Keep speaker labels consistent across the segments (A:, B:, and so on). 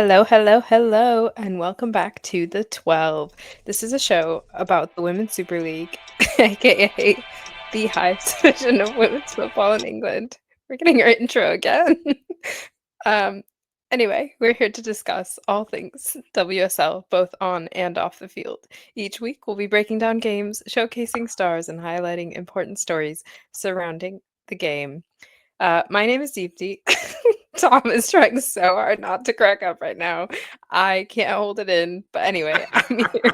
A: Hello, hello, hello, and welcome back to The 12. This is a show about the Women's Super League, aka the highest division of women's football in England. We're getting our intro again. um, anyway, we're here to discuss all things WSL, both on and off the field. Each week, we'll be breaking down games, showcasing stars, and highlighting important stories surrounding the game. My name is Deepti. Tom is trying so hard not to crack up right now. I can't hold it in. But anyway, I'm here.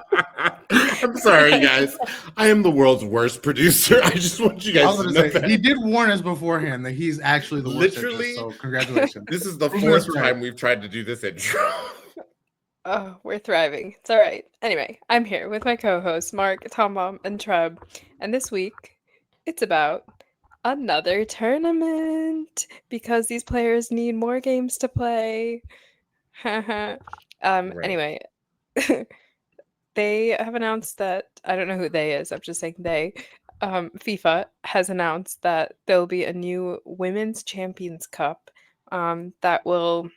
B: I'm sorry, guys. I am the world's worst producer. I just want you
C: I
B: guys
C: was
B: to
C: gonna
B: know
C: say
B: that.
C: he did warn us beforehand that he's actually the worst.
B: Literally,
C: so congratulations.
B: This is the
C: Proving
B: fourth
C: us right.
B: time we've tried to do this intro.
A: Oh, we're thriving. It's all right. Anyway, I'm here with my co-hosts, Mark, Tom, and Treb. And this week, it's about another tournament because these players need more games to play.
B: Right.
A: Anyway, they have announced that I don't know who they is. I'm just saying they. FIFA has announced that there'll be a new Women's Champions Cup that will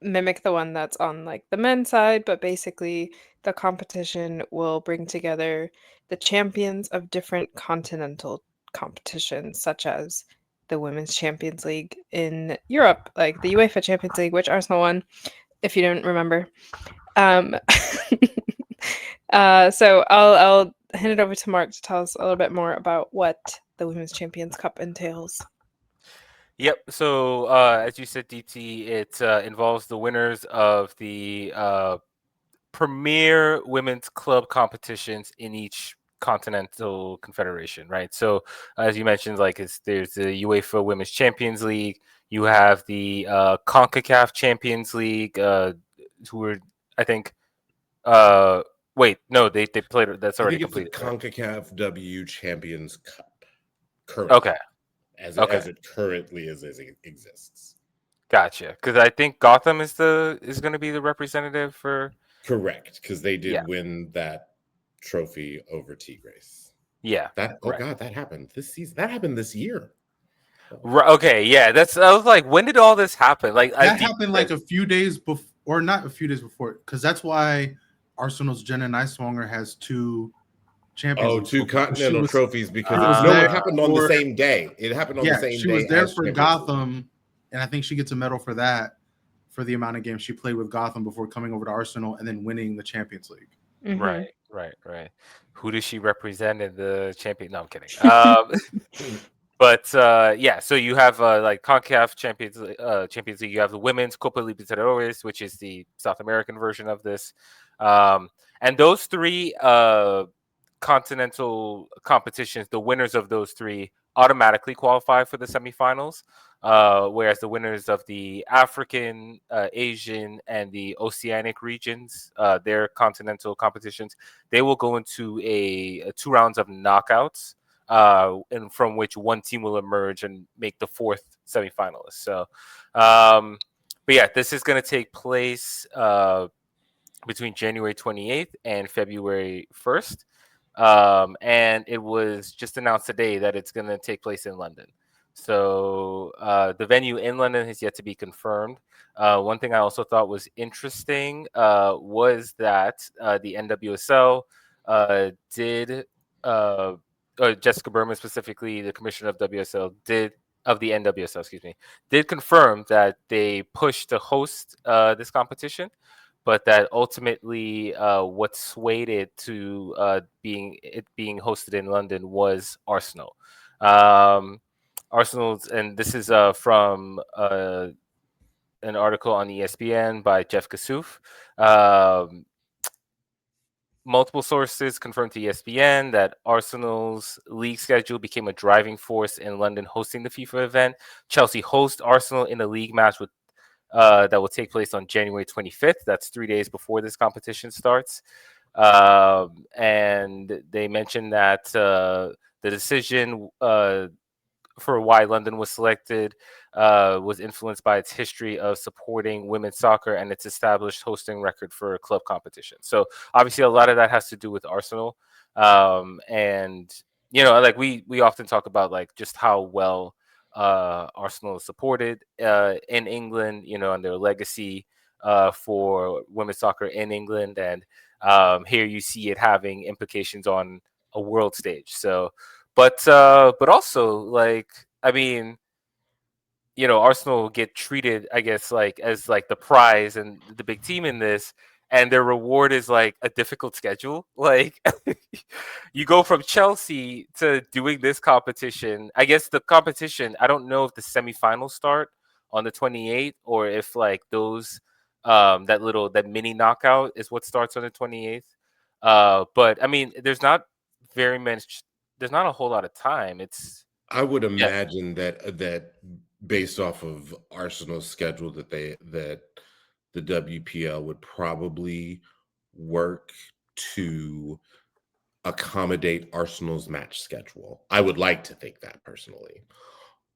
A: mimic the one that's on like the men's side, but basically the competition will bring together the champions of different continental competitions, such as the Women's Champions League in Europe, like the UEFA Champions League, which Arsenal won, if you don't remember. Um, so I'll hand it over to Mark to tell us a little bit more about what the Women's Champions Cup entails.
D: Yep. So, as you said, DT, it involves the winners of the premier women's club competitions in each continental confederation, right? So, as you mentioned, there's the UEFA Women's Champions League. You have the CONCACAF Champions League, who are, I think, wait, no, they played. That's already completed.
B: I think it's the CONCACAF W Champions Cup. Currently.
D: Okay.
B: As it currently exists.
D: Gotcha. Because I think Gotham is going to be the representative for.
B: Correct, because they did win that trophy over Tigres.
D: Yeah.
B: God, that happened this season. That happened this year.
D: Okay, yeah. I was like, when did all this happen? Like
C: that happened like a few days before, or not a few days before, because that's why Arsenal's Jenna Neiswanger has two champions.
B: Oh, two continental trophies because it happened on the same day. It happened on the same day.
C: She was there for Gotham, and I think she gets a medal for that, for the amount of games she played with Gotham before coming over to Arsenal and then winning the Champions League.
A: Mm-hmm.
D: Right. Who does she represent in the champion? No, I'm kidding. But yeah, so you have like CONCACAF Champions League. You have the Women's Copa Libertadores, which is the South American version of this, and those three continental competitions, the winners of those three automatically qualify for the semifinals, whereas the winners of the African, Asian, and the Oceanic regions, their continental competitions, they will go into a 2 rounds of knockouts, and from which one team will emerge and make the fourth semifinalist. So, but yeah, this is going to take place between January 28th and February 1st. And it was just announced today that it's going to take place in London. So the venue in London has yet to be confirmed. One thing I also thought was interesting was that the NWSL did, Jessica Berman specifically, the commissioner of WSL of the NWSL, did confirm that they pushed to host this competition, but that ultimately what swayed it to being hosted in London was Arsenal. Arsenal's, and this is from an article on ESPN by Jeff Kassouf. Multiple sources confirmed to ESPN that Arsenal's league schedule became a driving force in London hosting the FIFA event. Chelsea host Arsenal in a league match with that will take place on January 25th. That's 3 days before this competition starts. And they mentioned that the decision for why London was selected was influenced by its history of supporting women's soccer and its established hosting record for club competitions. So obviously a lot of that has to do with Arsenal. And, like we often talk about like just how well Arsenal is supported in England, and their legacy for women's soccer in England, and here you see it having implications on a world stage. So, but also, like, I mean, Arsenal get treated, I guess, like as like the prize and the big team in this, and their reward is like a difficult schedule. Like you go from Chelsea to doing this competition. I guess the competition, I don't know if the semifinals start on the 28th or if like those that mini knockout is what starts on the 28th. But I mean, there's not a whole lot of time.
B: I would
D: Yeah.
B: imagine that based off of Arsenal's schedule that the WPL would probably work to accommodate Arsenal's match schedule. I would like to think that personally.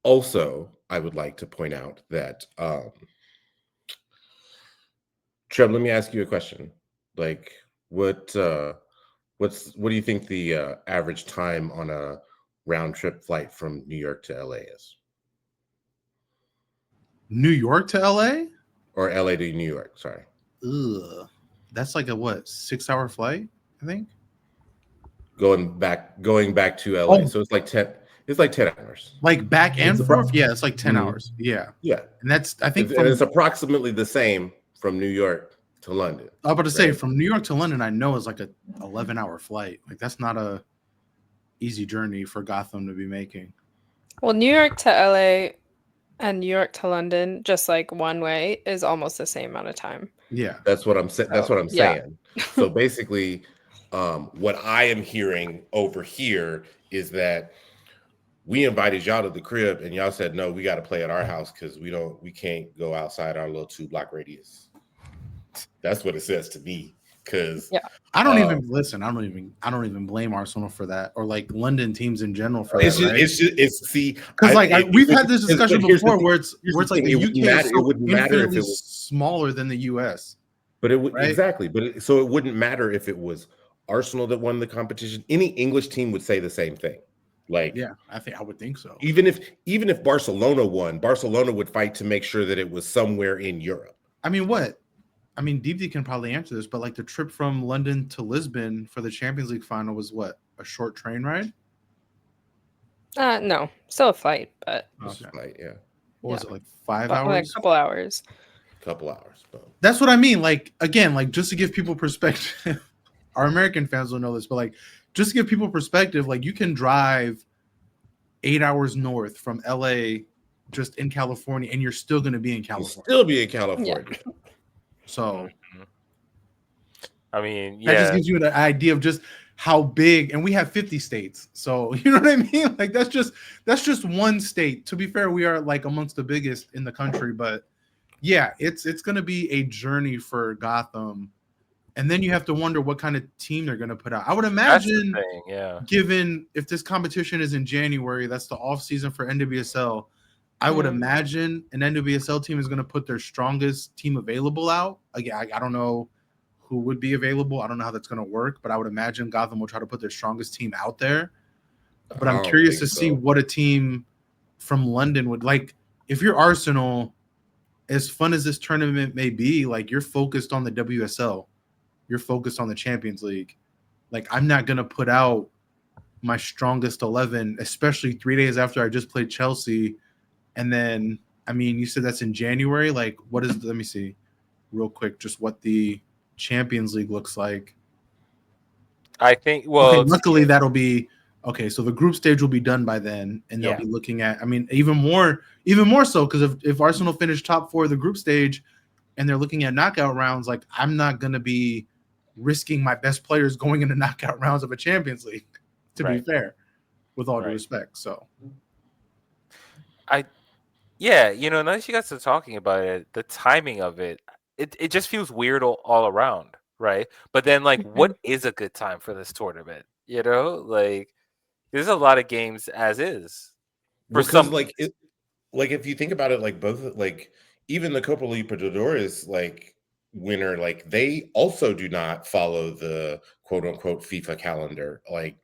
B: Also, I would like to point out that Trev, let me ask you a question. Like, what do you think the average time on a round trip flight from New York to LA is?
C: New York to LA?
B: Or LA to New York, sorry.
C: Ugh. That's like a 6-hour flight, I think.
B: Going back to LA.
C: Oh.
B: So it's like 10 hours.
C: Like back and forth? Yeah, it's like 10
B: Mhm.
C: hours. Yeah.
B: Yeah.
C: And that's, I think,
B: and it's approximately the same from New York to London.
C: I was about to say, from New York to London, I know is like a 11-hour flight. Like that's not a easy journey for Gotham to be making.
A: Well, New York to LA and New York to London, just like one way, is almost the same amount of time.
C: Yeah,
B: that's what I'm saying. That's what I'm
A: Yeah.
B: saying. So basically, what I am hearing over here is that we invited y'all to the crib, and y'all said no. We got to play at our house because we can't go outside our little 2-block radius. That's what it says to me. Because
C: I don't even listen. I don't even blame Arsenal for that, or like London teams in general for
B: it's
C: that.
B: It's see,
C: because like we've had this discussion before, where it's like the UK is so infinitely smaller than the US.
B: But it would exactly. But so it wouldn't matter if it was Arsenal that won the competition. Any English team would say the same thing. Like,
C: yeah, I would think so.
B: Even if Barcelona won, Barcelona would fight to make sure that it was somewhere in Europe.
C: I mean, Deepti can probably answer this, but like the trip from London to Lisbon for the Champions League final was what? A short train ride?
A: No, still a flight, but
B: flight, yeah.
C: What was it, like 5 hours?
A: Like a couple hours.
B: Couple hours.
C: That's what I mean. Like, again, like just to give people perspective, our American fans will know this, but like just to give people perspective, like you can drive 8 hours north from LA just in California, and you're still going to be in California.
B: You'll still be in California.
C: Yeah. So,
D: I mean,
C: that just gives you an idea of just how big, and we have 50 states. So, you know what I mean? Like that's just one state. To be fair, we are like amongst the biggest in the country, but yeah, it's going to be a journey for Gotham. And then you have to wonder what kind of team they're going to put out. I would imagine, given if this competition is in January, that's the off season for NWSL. I would imagine an NWSL team is going to put their strongest team available out. Again, I don't know who would be available. I don't know how that's going to work, but I would imagine Gotham will try to put their strongest team out there. But I'm curious to see what a team from London would like. If you're Arsenal, as fun as this tournament may be, like you're focused on the WSL. You're focused on the Champions League. Like I'm not going to put out my strongest 11, especially 3 days after I just played Chelsea. And then, I mean, you said that's in January. Like, let me see real quick, just what the Champions League looks like.
D: I think,
C: luckily that'll be, okay, so the group stage will be done by then. And they'll be looking at, I mean, even more so, because if Arsenal finish top 4 of the group stage and they're looking at knockout rounds, like I'm not going to be risking my best players going into knockout rounds of a Champions League, to be fair, with all due respect. So,
D: now that you guys are talking about it, the timing of it just feels weird all around, right? But then, like, what is a good time for this tournament? Like, there's a lot of games as is.
B: Because, if you think about it, like both, like even the Copa Libertadores, like winner, like they also do not follow the quote unquote FIFA calendar. Like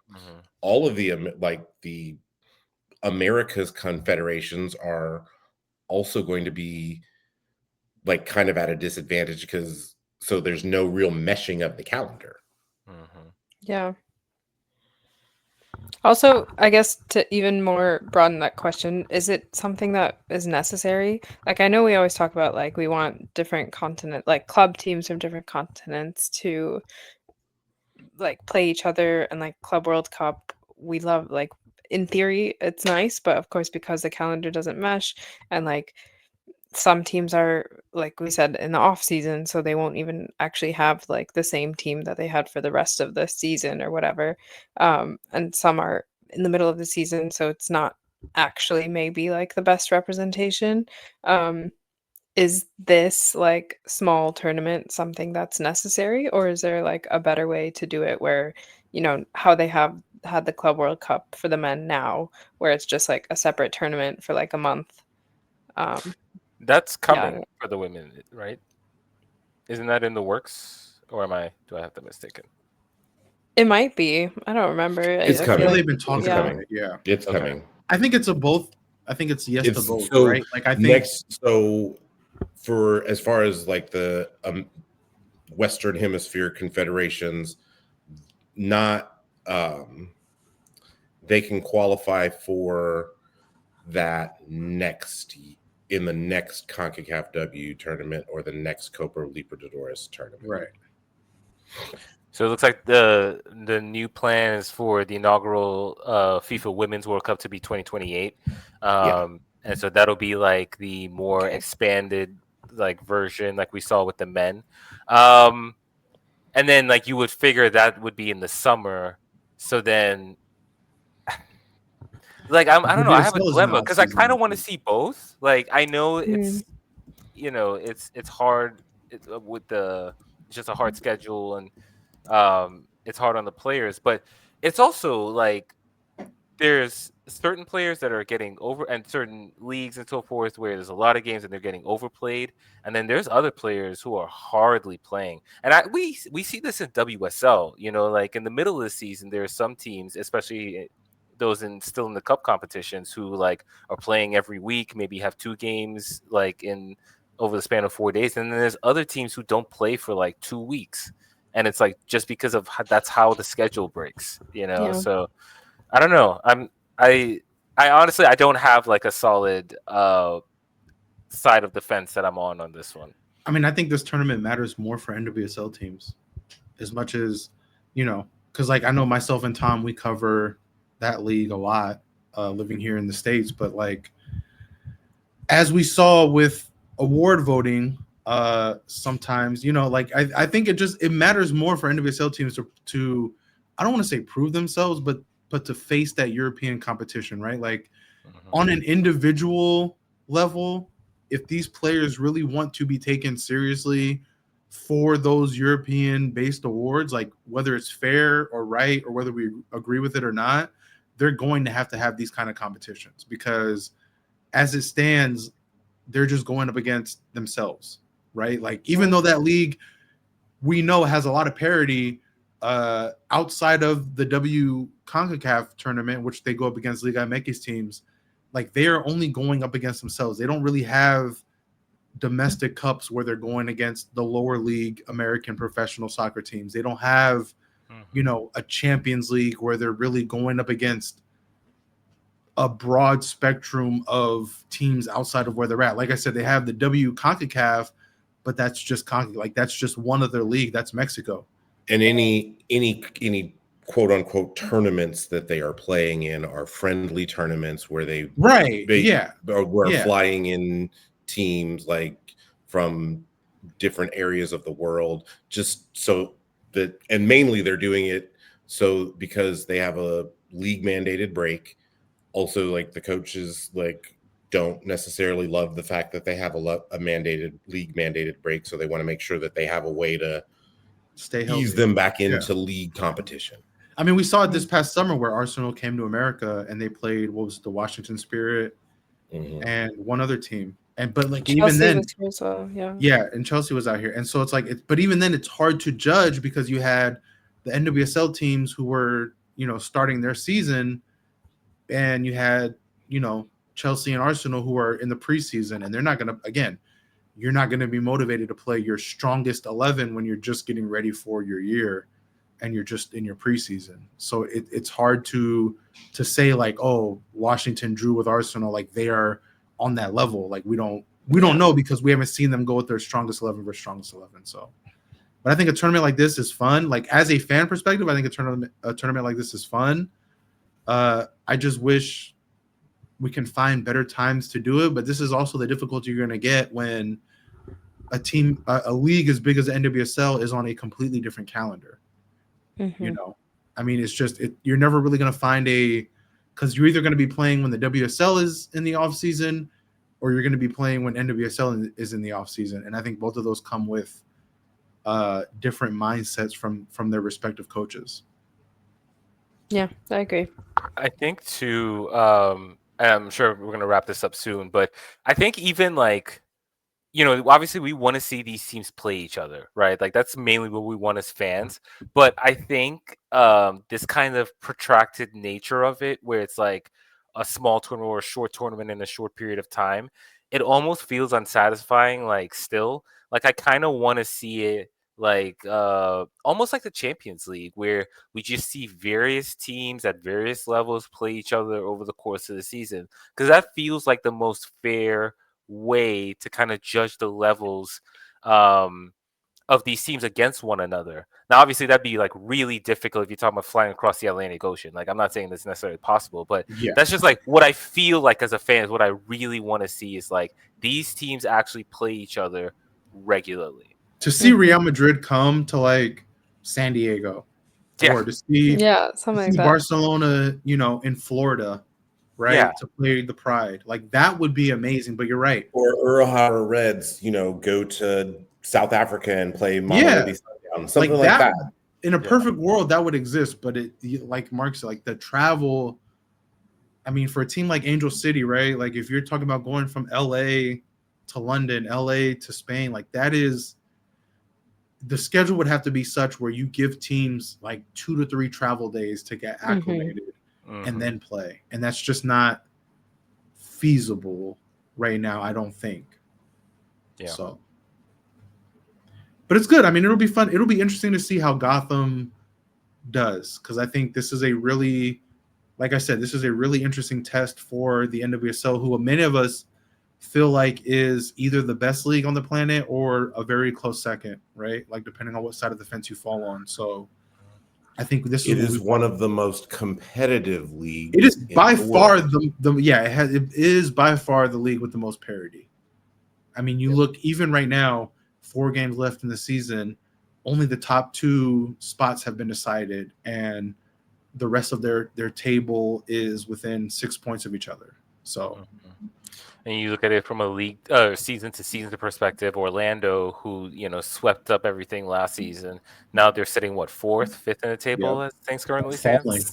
B: all of the the America's confederations are also going to be like kind of at a disadvantage because so there's no real meshing of the calendar.
A: Yeah. Also, I guess to even more broaden that question, is it something that is necessary? Like, I know we always talk about like we want different continent, like club teams from different continents to like play each other, and like Club World Cup, we love like in theory it's nice, but of course because the calendar doesn't mesh and like some teams are like we said in the off season, so they won't even actually have like the same team that they had for the rest of the season or whatever. And some are in the middle of the season, so it's not actually maybe like the best representation. Um, is this like small tournament something that's necessary, or is there like a better way to do it where, how they have had the Club World Cup for the men now, where it's just like a separate tournament for like a month? Um,
D: That's
A: yeah, I
D: coming
A: don't-
D: for the women, right? Isn't that in the works, or do I have that mistaken?
A: it might be. I don't remember.
B: It's
A: I
C: I
B: coming.
C: know
A: feel
C: they've
A: like,
C: been talking
B: It's
A: yeah.
C: about
B: coming.
C: it. Yeah,
B: It's
D: Okay.
B: coming.
C: I think it's a both. I think it's yes to
B: It's
C: both,
B: so
C: right? Like I think
B: next. So for as far as like the Western Hemisphere confederations, not they can qualify for that in the next CONCACAF W tournament or the next Copa Libertadores tournament.
C: right.
D: So it looks like the new plan is for the inaugural FIFA Women's World Cup to be 2028, and so that'll be like the more
A: Okay.
D: expanded like version, like we saw with the men, and then like you would figure that would be in the summer. So then, like I don't know, I have a
C: WSL is in the
D: dilemma
C: off
D: because I kind of
C: season.
D: want to see both. Like I know
A: Mm.
D: it's hard with it's just a hard schedule and it's hard on the players, but it's also like there's certain players that are getting over and certain leagues and so forth where there's a lot of games and they're getting overplayed, and then there's other players who are hardly playing. And we see this in WSL, like in the middle of the season there are some teams, especially those still in the cup competitions, who like are playing every week, maybe have 2 games like in over the span of 4 days, and then there's other teams who don't play for like 2 weeks, and it's like just because of that's how the schedule breaks.
A: Yeah.
D: So I don't know. I honestly I don't have like a solid side of the fence that I'm on this one.
C: I mean, I think this tournament matters more for NWSL teams, as much as because like I know myself and Tom, we cover that league a lot, living here in the States. But like, as we saw with award voting, sometimes like I think it matters more for NWSL teams to I don't want to say prove themselves, but to face that European competition, right? Like on an individual level, if these players really want to be taken seriously for those European-based awards, like whether it's fair or right or whether we agree with it or not, they're going to have these kind of competitions, because as it stands, they're just going up against themselves, right? Like even though that league we know has a lot of parity outside of the CONCACAF tournament, which they go up against Liga MX teams, like they are only going up against themselves. They don't really have domestic cups where they're going against the lower league American professional soccer teams. They don't have, a Champions League where they're really going up against a broad spectrum of teams outside of where they're at. Like I said, they have the CONCACAF, but that's just CONCACAF. Like that's just one other league. That's Mexico.
B: And any quote unquote tournaments that they are playing in are friendly tournaments where they are flying in teams like from different areas of the world, just so that, and mainly they're doing it so because they have a league mandated break. Also, like the coaches like don't necessarily love the fact that they have a league mandated break, so they want to make sure that they have a way to
C: stay healthy,
B: ease them back into league competition.
C: I mean, we saw it this past summer where Arsenal came to America and they played the Washington Spirit and one other team. But like
A: Chelsea
C: even then,
A: was here as well,
C: and Chelsea was out here, and so it's like, but even then, it's hard to judge because you had the NWSL teams who were starting their season, and you had Chelsea and Arsenal who are in the preseason, and they're not gonna, again, you're not going to be motivated to play your strongest 11 when you're just getting ready for your year and you're just in your preseason. So it's hard to say like, oh, Washington drew with Arsenal, like they are on that level. Like we don't know because we haven't seen them go with their strongest 11 versus strongest 11. So, but I think a tournament like this is fun. Like as a fan perspective, I think a tournament like this is fun. I just wish we can find better times to do it, but this is also the difficulty you're going to get when a league as big as the NWSL is on a completely different calendar.
A: Mm-hmm.
C: You know, I mean, it's just you're never really going to find because you're either going to be playing when the WSL is in the off season, or you're going to be playing when NWSL is in the off season. And I think both of those come with different mindsets from their respective coaches.
A: Yeah, I agree.
D: I think too, and I'm sure we're going to wrap this up soon, but I think even like, obviously we want to see these teams play each other, right? Like that's mainly what we want as fans. But I think this kind of protracted nature of it, where it's like a small tournament or a short tournament in a short period of time, it almost feels unsatisfying. Like still, like I kind of want to see it like almost like the Champions League, where we just see various teams at various levels play each other over the course of the season, because that feels like the most fair way to kind of judge the levels of these teams against one another. Now, obviously, that'd be like really difficult if you're talking about flying across the Atlantic Ocean. Like, I'm not saying that's necessarily possible, but that's just like what I feel like as a fan is what I really want to see is like these teams actually play each other regularly.
C: To see Real Madrid come to like San Diego, or to see
A: something like that.
C: Barcelona, in Florida, right, to play the Pride, like that would be amazing. But you're right.
B: Or Urahara Reds, go to South Africa and play Mamelodi Sundowns, something like that.
C: In a perfect world, that would exist. But like Mark said, like the travel. I mean, for a team like Angel City, right? Like if you're talking about going from LA to London, LA to Spain, like that is. The schedule would have to be such where you give teams like 2 to 3 travel days to get acclimated and then play. And that's just not feasible right now, I don't think. Yeah. So, but it's good. I mean, it'll be fun. It'll be interesting to see how Gotham does, because I think this is like I said, this is a really interesting test for the NWSL, who many of us feel like is either the best league on the planet or a very close second, right? Like depending on what side of the fence you fall on. So I think this
B: is one of the most competitive leagues.
C: It is by far it is by far the league with the most parity. I mean, you look even right now, 4 games left in the season, only the top 2 spots have been decided, and the rest of their table is within 6 points of each other. So.
D: And you look at it from a league season to season perspective, Orlando, who swept up everything last season, now they're sitting 4th, 5th in the table as things currently stand,
C: falling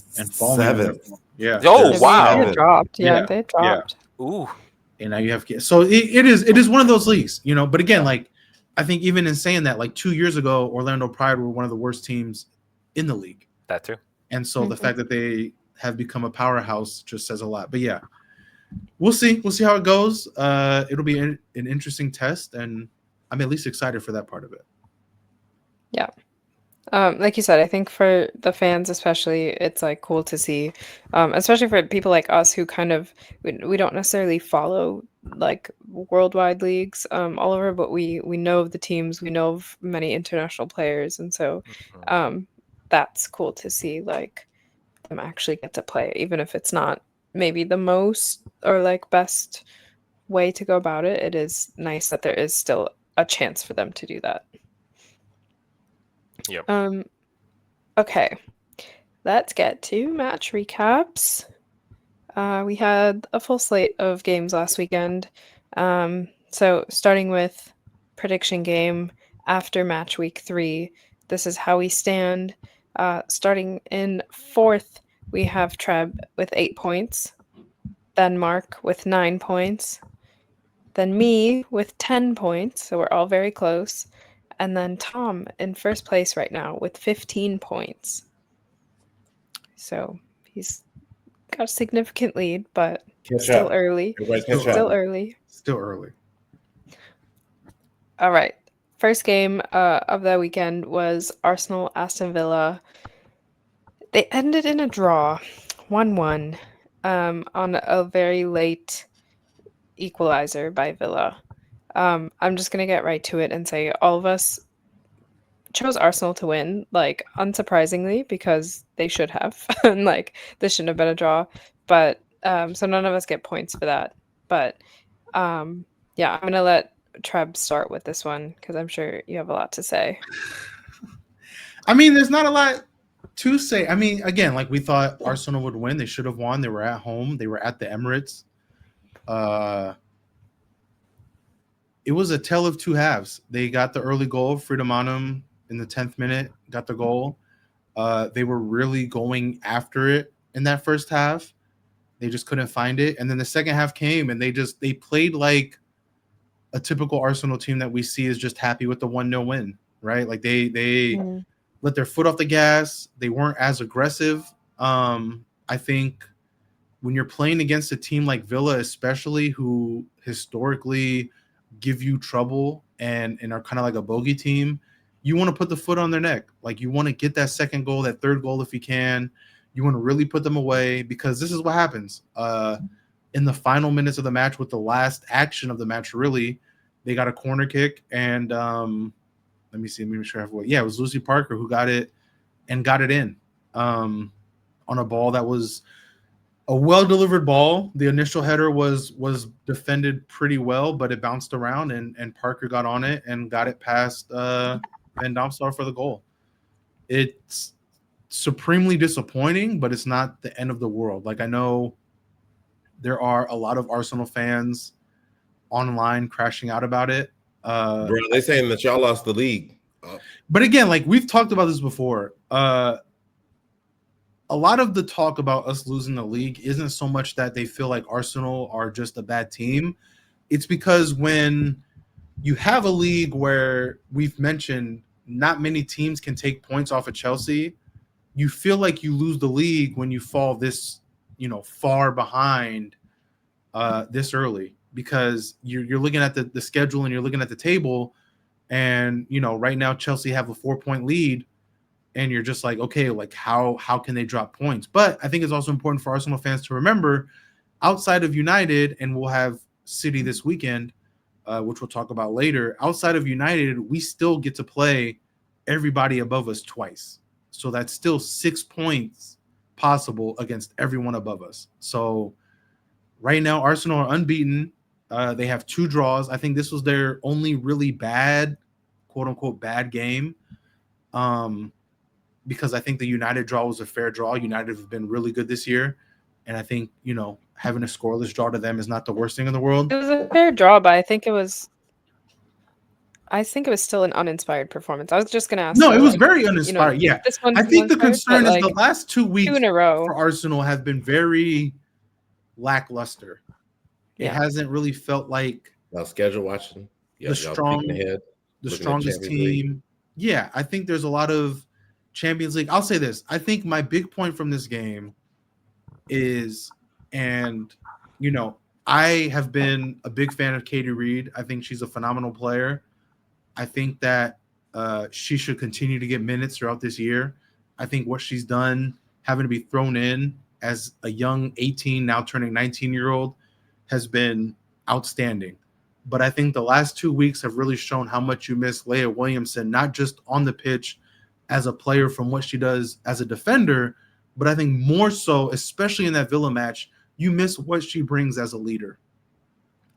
B: 7th.
C: Yeah.
D: Oh wow!
A: They dropped. They dropped.
C: Yeah. Ooh. And now you have so it is one of those leagues, But again, like I think even in saying that, like 2 years ago, Orlando Pride were one of the worst teams in the league.
D: That too.
C: And so the fact that they have become a powerhouse just says a lot. But yeah. We'll see how it goes. It'll be an interesting test, and I'm at least excited for that part of it.
A: Yeah. Like you said, I think for the fans especially, it's like cool to see, especially for people like us who kind of we don't necessarily follow like worldwide leagues all over, but we know of the teams, we know of many international players, and so that's cool to see like them actually get to play, even if it's not maybe the most or like best way to go about it. It is nice that there is still a chance for them to do that.
D: Yep.
A: Okay, let's get to match recaps. We had a full slate of games last weekend. So starting with prediction game after match week 3, this is how we stand. Starting in 4th, we have Treb with 8 points, then Mark with 9 points, then me with 10 points, so we're all very close, and then Tom in first place right now with 15 points. So he's got a significant lead, but still early.
C: Still early.
A: All right. First game of the weekend was Arsenal Aston Villa. They ended in a draw, 1-1, on a very late equalizer by Villa. I'm just gonna get right to it and say all of us chose Arsenal to win, like unsurprisingly, because they should have. And like this shouldn't have been a draw. But so none of us get points for that. But yeah, I'm gonna let Treb start with this one because I'm sure you have a lot to say.
C: I mean, there's not a lot to say. I mean, again, like we thought Arsenal would win. They should have won. They were at home. They were at the Emirates. It was a tale of two halves. They got the early goal. Freedom Anum in the 10th minute got the goal. They were really going after it in that first half. They just couldn't find it. And then the second half came and they played like a typical Arsenal team that we see is just happy with the 1-0 win, right? Like they let their foot off the gas. They weren't as aggressive. I think when you're playing against a team like Villa, especially who historically give you trouble and are kind of like a bogey team, you want to put the foot on their neck. Like you want to get that second goal, that third goal if you can. You want to really put them away because this is what happens. In the final minutes of the match with the last action of the match, really, they got a corner kick and let me see. Let me make sure I have what. Yeah, it was Lucy Parker who got it in on a ball that was a well-delivered ball. The initial header was defended pretty well, but it bounced around and Parker got on it and got it past Van Domstar for the goal. It's supremely disappointing, but it's not the end of the world. Like I know there are a lot of Arsenal fans online crashing out about it.
B: Bro, they saying that y'all lost the league.
C: But again, like we've talked about this before, a lot of the talk about us losing the league isn't so much that they feel like Arsenal are just a bad team. It's because when you have a league where we've mentioned not many teams can take points off of Chelsea, you feel like you lose the league when you fall this, far behind this early because you're looking at the schedule and you're looking at the table and, right now Chelsea have a 4-point lead. And you're just like, okay, like how can they drop points? But I think it's also important for Arsenal fans to remember, outside of United, and we'll have City this weekend, which we'll talk about later. Outside of United, we still get to play everybody above us twice. So that's still 6 points possible against everyone above us. So right now, Arsenal are unbeaten. They have 2 draws. I think this was their only really bad, quote unquote, bad game. Because I think the United draw was a fair draw. United have been really good this year. And I think, having a scoreless draw to them is not the worst thing in the world.
A: It was a fair draw, but I think it was still an uninspired performance. I was just going to ask.
C: No, it was very uninspired. Yeah.
A: This one's
C: I think the concern is the last 2 weeks
A: 2 in a row
C: for Arsenal have been very lackluster. It hasn't really felt like
B: schedule watching.
C: The strongest team. Yeah, I think there's a lot of Champions League. I'll say this. I think my big point from this game is, I have been a big fan of Katie Reed. I think she's a phenomenal player. I think that she should continue to get minutes throughout this year. I think what she's done, having to be thrown in as a young 18, now turning 19-year-old, has been outstanding. But I think the last 2 weeks have really shown how much you miss Leah Williamson, not just on the pitch as a player from what she does as a defender, but I think more so, especially in that Villa match, you miss what she brings as a leader.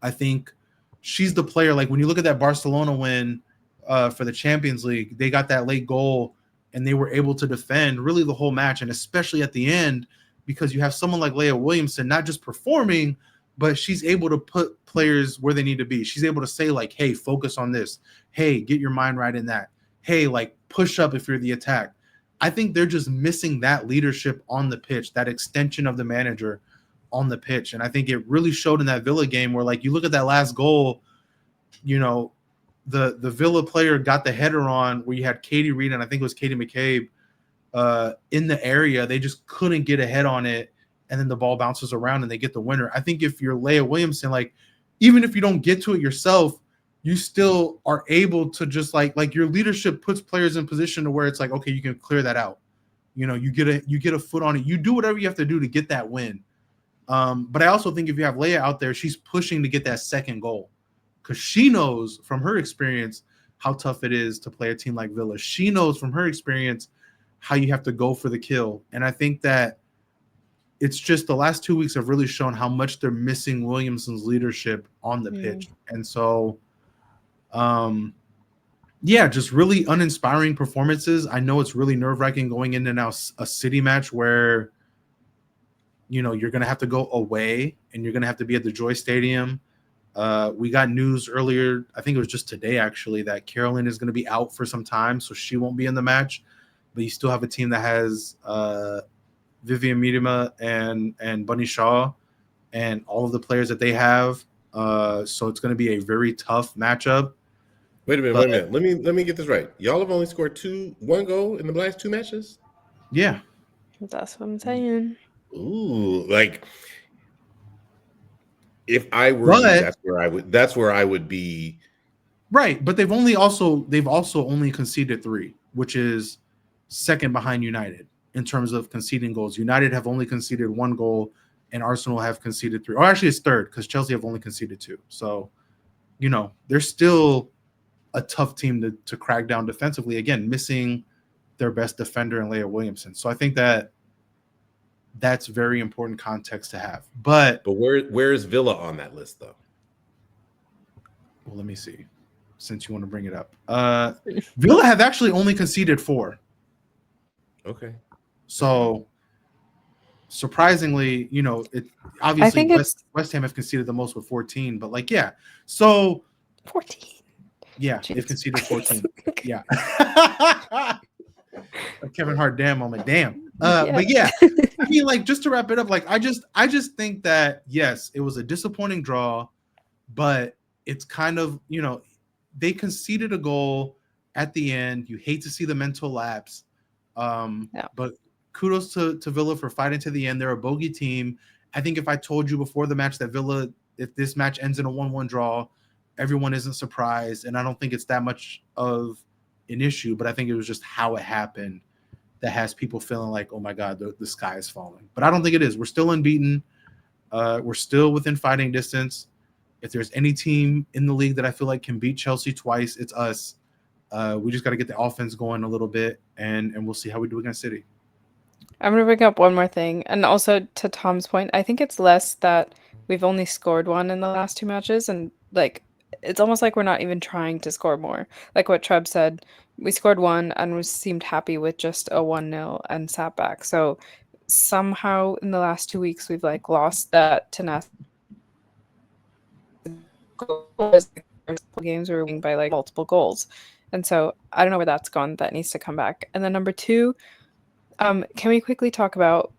C: I think she's the player, like when you look at that Barcelona win for the Champions League, they got that late goal and they were able to defend really the whole match, and especially at the end, because you have someone like Leah Williamson not just performing, but she's able to put players where they need to be. She's able to say like, hey, focus on this. Hey, get your mind right in that. Hey, like push up if you're the attack. I think they're just missing that leadership on the pitch, that extension of the manager on the pitch. And I think it really showed in that Villa game where, like, you look at that last goal, the Villa player got the header on where you had Katie Reed and I think it was Katie McCabe in the area. They just couldn't get a head on it. And then the ball bounces around and they get the winner. I think if you're Leah Williamson, like, even if you don't get to it yourself, you still are able to just like your leadership puts players in position to where it's like, okay, you can clear that out. You know, you get a foot on it. You do whatever you have to do to get that win. But I also think if you have Leia out there, she's pushing to get that second goal because she knows from her experience how tough it is to play a team like Villa. She knows from her experience how you have to go for the kill. And I think that it's just the last 2 weeks have really shown how much they're missing Williamson's leadership on the pitch. And so, yeah, just really uninspiring performances. I know it's really nerve-wracking going into now a City match where, you know, you're going to have to go away and you're going to have to be at the Joy Stadium. We got news earlier, I think it was just today actually, that Carolyn is going to be out for some time, so she won't be in the match. But you still have a team that has Vivian Miedema and Bunny Shaw and all of the players that they have. So it's going to be a very tough matchup.
B: Wait a minute. Let me get this right. Y'all have only scored one goal in the last 2 matches?
C: Yeah.
A: That's what I'm saying.
B: Ooh, like if I were you, that's where I would be.
C: Right, but they've also only conceded 3, which is second behind United in terms of conceding goals. United have only conceded 1 goal and Arsenal have conceded 3. Or actually it's third because Chelsea have only conceded 2. So, you know, they're still a tough team to crack down defensively. Again, missing their best defender in Leia Williamson. So I think that's very important context to have. But
B: where is Villa on that list though?
C: Well, let me see. Since you want to bring it up, Villa have actually only conceded 4.
B: Okay.
C: So surprisingly, you know, it obviously West Ham have conceded the most with 14, but like, yeah. So
A: 14.
C: Yeah, they've conceded 14. Yeah. Kevin Hart damn moment. Damn. But yeah, I mean, like, just to wrap it up, like, I just think that yes, it was a disappointing draw, but it's kind of, you know, they conceded a goal at the end. You hate to see the mental lapse. But kudos to Villa for fighting to the end. They're a bogey team. I think if I told you before the match that Villa, if this match ends in a 1-1 draw, everyone isn't surprised. And I don't think it's that much of an issue, but I think it was just how it happened that has people feeling like, oh my God, the sky is falling. But I don't think it is. We're still unbeaten. We're still within fighting distance. If there's any team in the league that I feel like can beat Chelsea twice, it's us. We just got to get the offense going a little bit, and we'll see how we do against City.
A: I'm going to bring up one more thing. And also to Tom's point, I think it's less that we've only scored 1 in the last 2 matches. And like, it's almost like we're not even trying to score more. Like what Treb said, we scored 1 and we seemed happy with just a 1-0 and sat back. So somehow in the last 2 weeks, we've like lost that tenacity. Games we were winning by like multiple goals. And so I don't know where that's gone. That needs to come back. And then number 2, can we quickly talk about,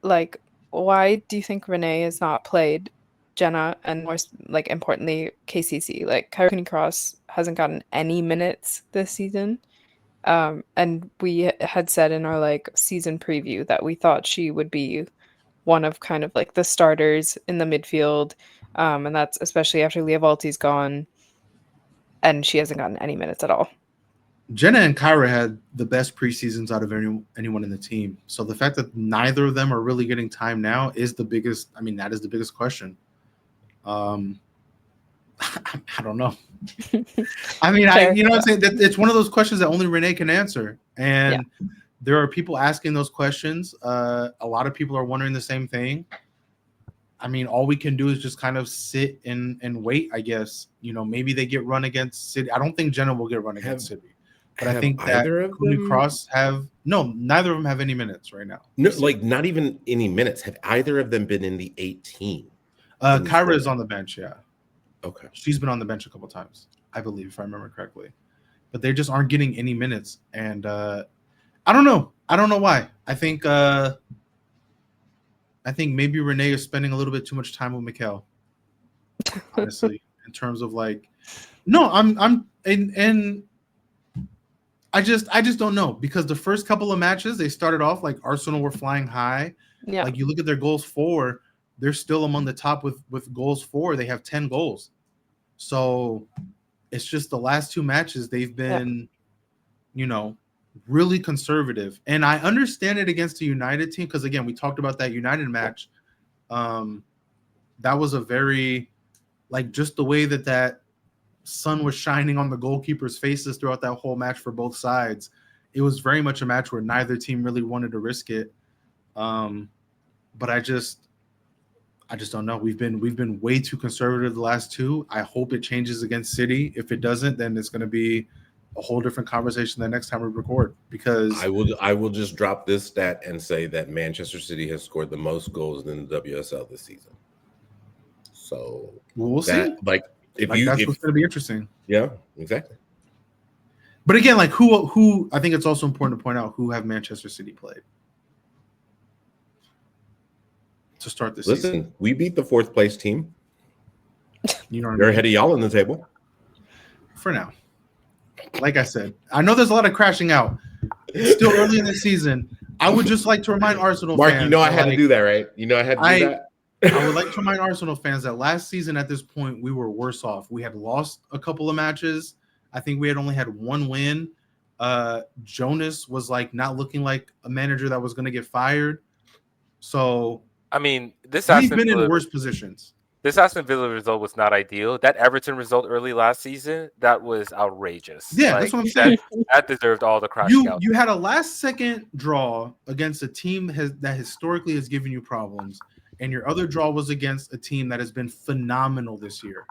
A: like, why do you think Renee has not played Jenna and, more like, importantly, KCC? Like, Kyrie Cross hasn't gotten any minutes this season. And we had said in our, like, season preview that we thought she would be one of kind of, like, the starters in the midfield. And that's especially after Leah Valti's gone. And she hasn't gotten any minutes at all.
C: Jenna and Kyra had the best preseasons out of anyone in the team. So the fact that neither of them are really getting time now is the biggest. I mean, that is the biggest question. I don't know. I mean, you know what I'm saying? It's one of those questions that only Renee can answer. And there are people asking those questions. A lot of people are wondering the same thing. I mean, all we can do is just kind of sit and wait, I guess. You know, maybe they get run against City. I don't think Jenna will get run against City. But I think that Cooney Cross neither of them have any minutes right now.
B: No, like not even any minutes. Have either of them been in the 18?
C: Kyra is on the bench, yeah.
B: Okay.
C: She's been on the bench a couple times, I believe, if I remember correctly. But they just aren't getting any minutes. And I don't know. I don't know why. I think maybe Renee is spending a little bit too much time with Mikkel. Honestly, in terms of like, no, I just don't know, because the first couple of matches they started off like Arsenal were flying high. Yeah. Like you look at their goals for, they're still among the top with goals for. They have 10 goals. So It's just the last two matches they've been, really conservative. And I understand it against the United team because, again, we talked about that United match. That was a very, just the way that sun was shining on the goalkeepers' faces throughout that whole match for both sides. It was very much a match where neither team really wanted to risk it. But I just don't know. We've been way too conservative the last two. I hope it changes against City. If it doesn't, then it's going to be a whole different conversation the next time we record. Because
B: I will just drop this stat and say that Manchester City has scored the most goals in the WSL this season. So
C: we'll see.
B: If
C: that's what's going to be interesting.
B: Yeah, exactly.
C: But again, who I think it's also important to point out who have Manchester City played to start the season.
B: Listen, we beat the 4th place team.
C: They're
B: ahead of y'all on the table.
C: For now. Like I said, I know there's a lot of crashing out. It's still early in the season. I would just like to remind Arsenal
B: fans.
C: Mark,
B: I had to do that, right? I had to do that.
C: I would like to remind Arsenal fans that last season at this point, we were worse off. We had lost a couple of matches. I think we had only had one win. Jonas was not looking like a manager that was going to get fired. So,
D: I mean,
C: we've been in worse positions.
D: This Aston Villa result was not ideal. That Everton result early last season, that was outrageous.
C: Yeah, that's what I'm saying.
D: That deserved all the crashing out.
C: You had a last-second draw against a team that historically has given you problems, and your other draw was against a team that has been phenomenal this year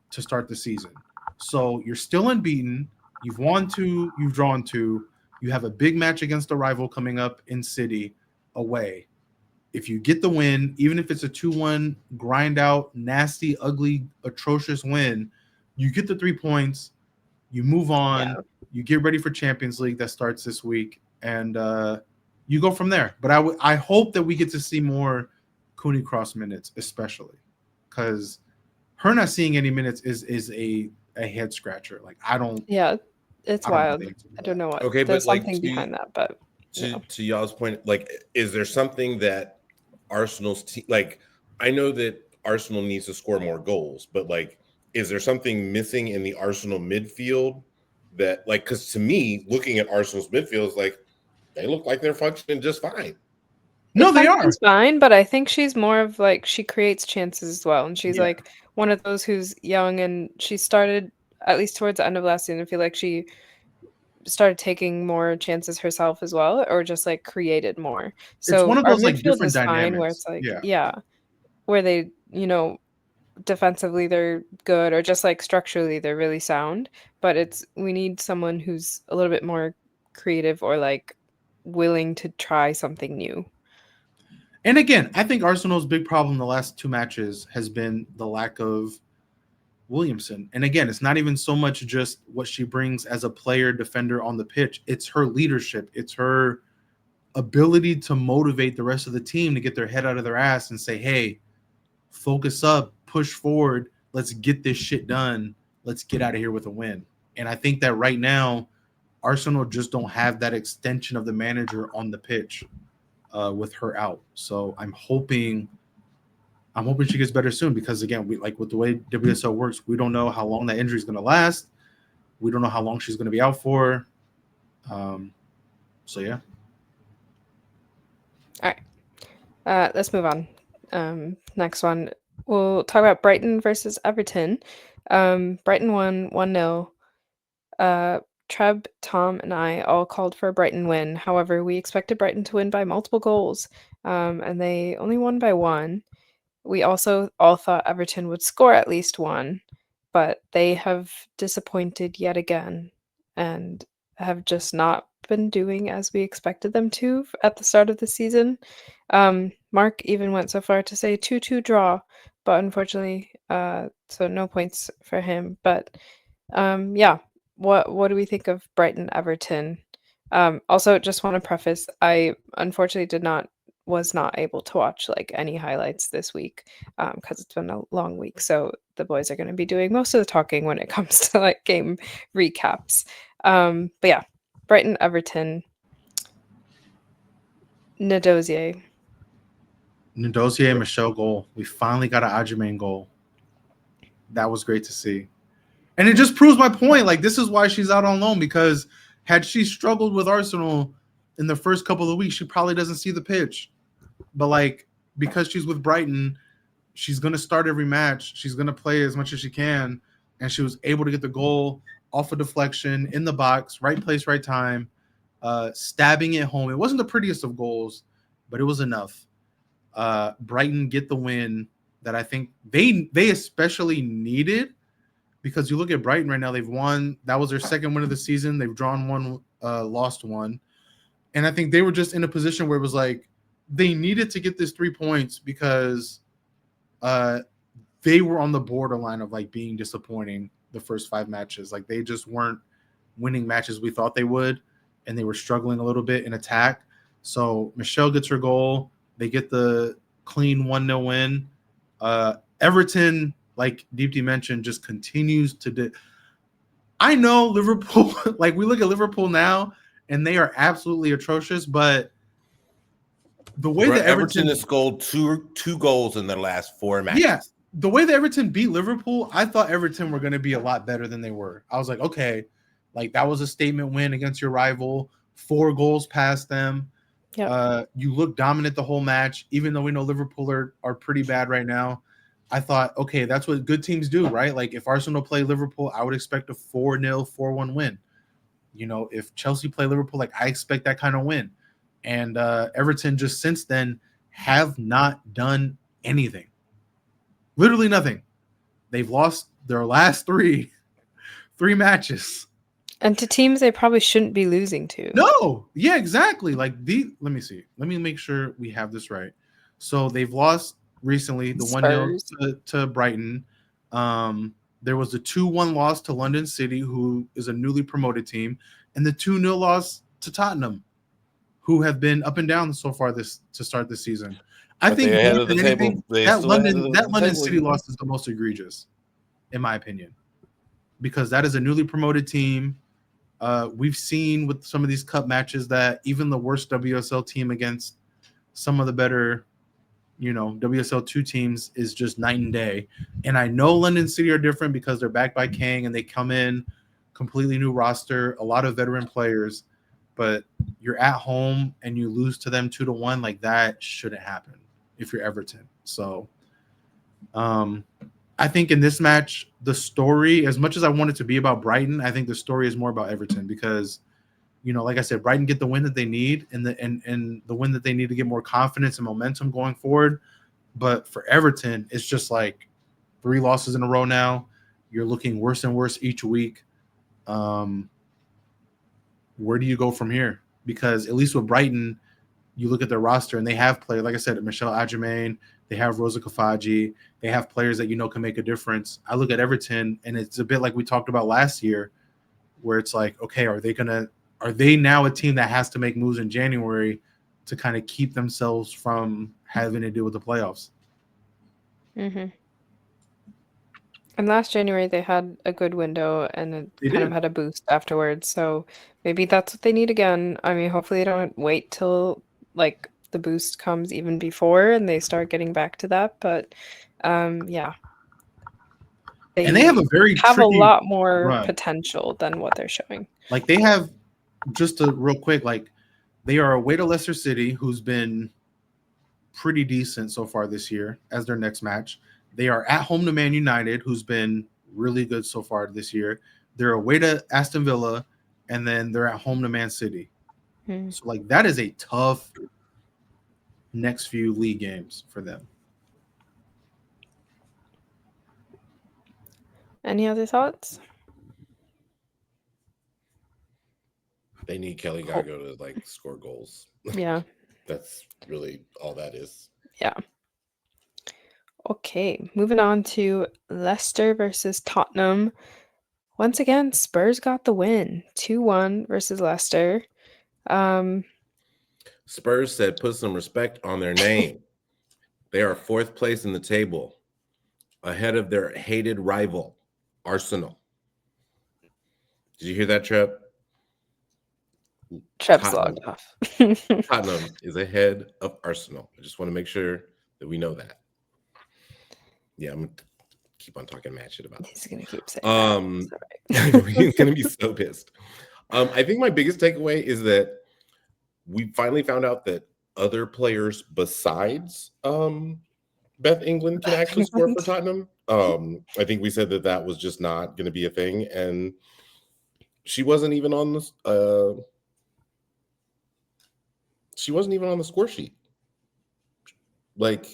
C: to start the season. So you're still unbeaten. You've won 2. You've drawn 2. You have a big match against a rival coming up in City away. If you get the win, even if it's a 2-1 grind out, nasty, ugly, atrocious win, you get the 3 points, you move on, you get ready for Champions League that starts this week, and you go from there. But I hope that we get to see more Cooney Cross minutes, especially because her not seeing any minutes is a head scratcher. I don't.
A: Yeah, it's wild. I don't know what.
B: Okay,
A: there's
B: but
A: something behind that, but
B: to y'all's point, is there something that Arsenal's team, I know that Arsenal needs to score more goals, but is there something missing in the Arsenal midfield that because to me, looking at Arsenal's midfield is they look like they're functioning just fine.
C: No, they are
A: fine, but I think she's more of she creates chances as well, and she's one of those who's young, and she started at least towards the end of last season. I feel like she started taking more chances herself as well, or just created more. So
C: it's one of those different
A: dynamics where it's where they defensively they're good, or just structurally they're really sound, but we need someone who's a little bit more creative or willing to try something new.
C: And again, I think Arsenal's big problem the last 2 matches has been the lack of Williamson. And again, it's not even so much just what she brings as a player defender on the pitch. It's her leadership. It's her ability to motivate the rest of the team to get their head out of their ass and say, hey, focus up, push forward. Let's get this shit done. Let's get out of here with a win. And I think that right now, Arsenal just don't have that extension of the manager on the pitch with her out. So I'm hoping she gets better soon, because again, we with the way WSL works, we don't know how long that injury is going to last. We don't know how long she's going to be out for. So yeah.
A: All right. Let's move on. Next one, we'll talk about Brighton versus Everton. Brighton won 1-0. Treb, Tom, and I all called for a Brighton win. However, we expected Brighton to win by multiple goals, and they only won by 1. We also all thought Everton would score at least 1, but they have disappointed yet again and have just not been doing as we expected them to at the start of the season. Mark even went so far to say 2-2 draw, but unfortunately, so no points for him. But what do we think of Brighton Everton? Also, just want to preface, I unfortunately was not able to watch any highlights this week because it's been a long week. So the boys are going to be doing most of the talking when it comes to game recaps. But yeah, Brighton Everton. Ndozie,
C: Michelle goal. We finally got an Adjumane goal. That was great to see. And it just proves my point. Like, this is why she's out on loan, because had she struggled with Arsenal in the first couple of weeks, she probably doesn't see the pitch. But, like, because she's with Brighton, she's going to start every match. She's going to play as much as she can. And she was able to get the goal off a deflection in the box, right place, right time, stabbing it home. It wasn't the prettiest of goals, but it was enough. Brighton get the win that I think they especially needed, because you look at Brighton right now, they've won. That was their second win of the season. They've drawn one, lost one. And I think they were just in a position where it was like they needed to get this 3 points, because they were on the borderline of like being disappointing the first 5 matches. Like, they just weren't winning matches we thought they would, and they were struggling a little bit in attack. So Michelle gets her goal. They get the clean 1-0 win. Everton, like Deepti mentioned, just continues to I know Liverpool, like, we look at Liverpool now and they are absolutely atrocious, but the way that
B: Everton has scored two goals in their last 4 matches.
C: Yeah, the way that Everton beat Liverpool, I thought Everton were going to be a lot better than they were. I was like, okay, like, that was a statement win against your rival, 4 goals past them. Yep. You look dominant the whole match, even though we know Liverpool are pretty bad right now. I thought, okay, that's what good teams do, right? Like, if Arsenal play Liverpool, I would expect a 4-0, 4-1 win. You know, if Chelsea play Liverpool, like, I expect that kind of win. And Everton just since then have not done anything. Literally nothing. They've lost their last three matches.
A: And to teams they probably shouldn't be losing to.
C: No. Yeah, exactly. Like, let me see. Let me make sure we have this right. So they've lost recently, the 1-0 to Brighton. There was a 2-1 loss to London City, who is a newly promoted team, and the 2-0 loss to Tottenham, who have been up and down so far to start this season. I think more than anything, that London City loss is the most egregious, in my opinion, because that is a newly promoted team. We've seen with some of these cup matches that even the worst WSL team against some of the better, WSL 2 teams is just night and day. And I know London City are different because they're backed by Kang and they come in completely new roster, a lot of veteran players, but you're at home and you lose to them 2-1, like, that shouldn't happen if you're Everton. So I think in this match, the story, as much as I want it to be about Brighton, I think the story is more about Everton because, like I said, Brighton get the win that they need and the win that they need to get more confidence and momentum going forward. But for Everton, it's just like 3 losses in a row now. You're looking worse and worse each week. Where do you go from here? Because at least with Brighton, you look at their roster and they have players, like I said, Michelle Adjemaine, they have Rosa Kafaji, they have players that can make a difference. I look at Everton and it's a bit like we talked about last year, where it's like, okay, are they now a team that has to make moves in January to kind of keep themselves from having to deal with the playoffs?
A: Mm-hmm. And last January they had a good window and it kind of had a boost afterwards. So maybe that's what they need again. I mean, hopefully they don't wait till like the boost comes even before and they start getting back to that. But yeah.
C: And they have
A: a lot more potential than what they're showing.
C: Like, they have, just real quick, like, they are away to Leicester City, who's been pretty decent so far this year, as their next match. They are at home to Man United, who's been really good so far this year. They're away to Aston Villa, and then they're at home to Man City. So, like, that is a tough next few league games for them.
A: Any other thoughts?
B: They need Kelly Gago to, like, score goals.
A: Yeah.
B: That's really all that is.
A: Yeah. Okay, moving on to Leicester versus Tottenham. Once again, Spurs got the win, 2-1 versus Leicester.
B: Spurs said, put some respect on their name. They are 4th place in the table, ahead of their hated rival, Arsenal. Did you hear that, Trep?
A: Trep's logged off.
B: Tottenham is ahead of Arsenal. I just want to make sure that we know that. Yeah, keep on talking mad shit about
A: He's
B: this.
A: gonna keep saying that.
B: I know he's gonna be so pissed. I think my biggest takeaway is that we finally found out that other players besides Beth England can actually score for Tottenham. I think we said that was just not going to be a thing, and she wasn't even on the score sheet. Like,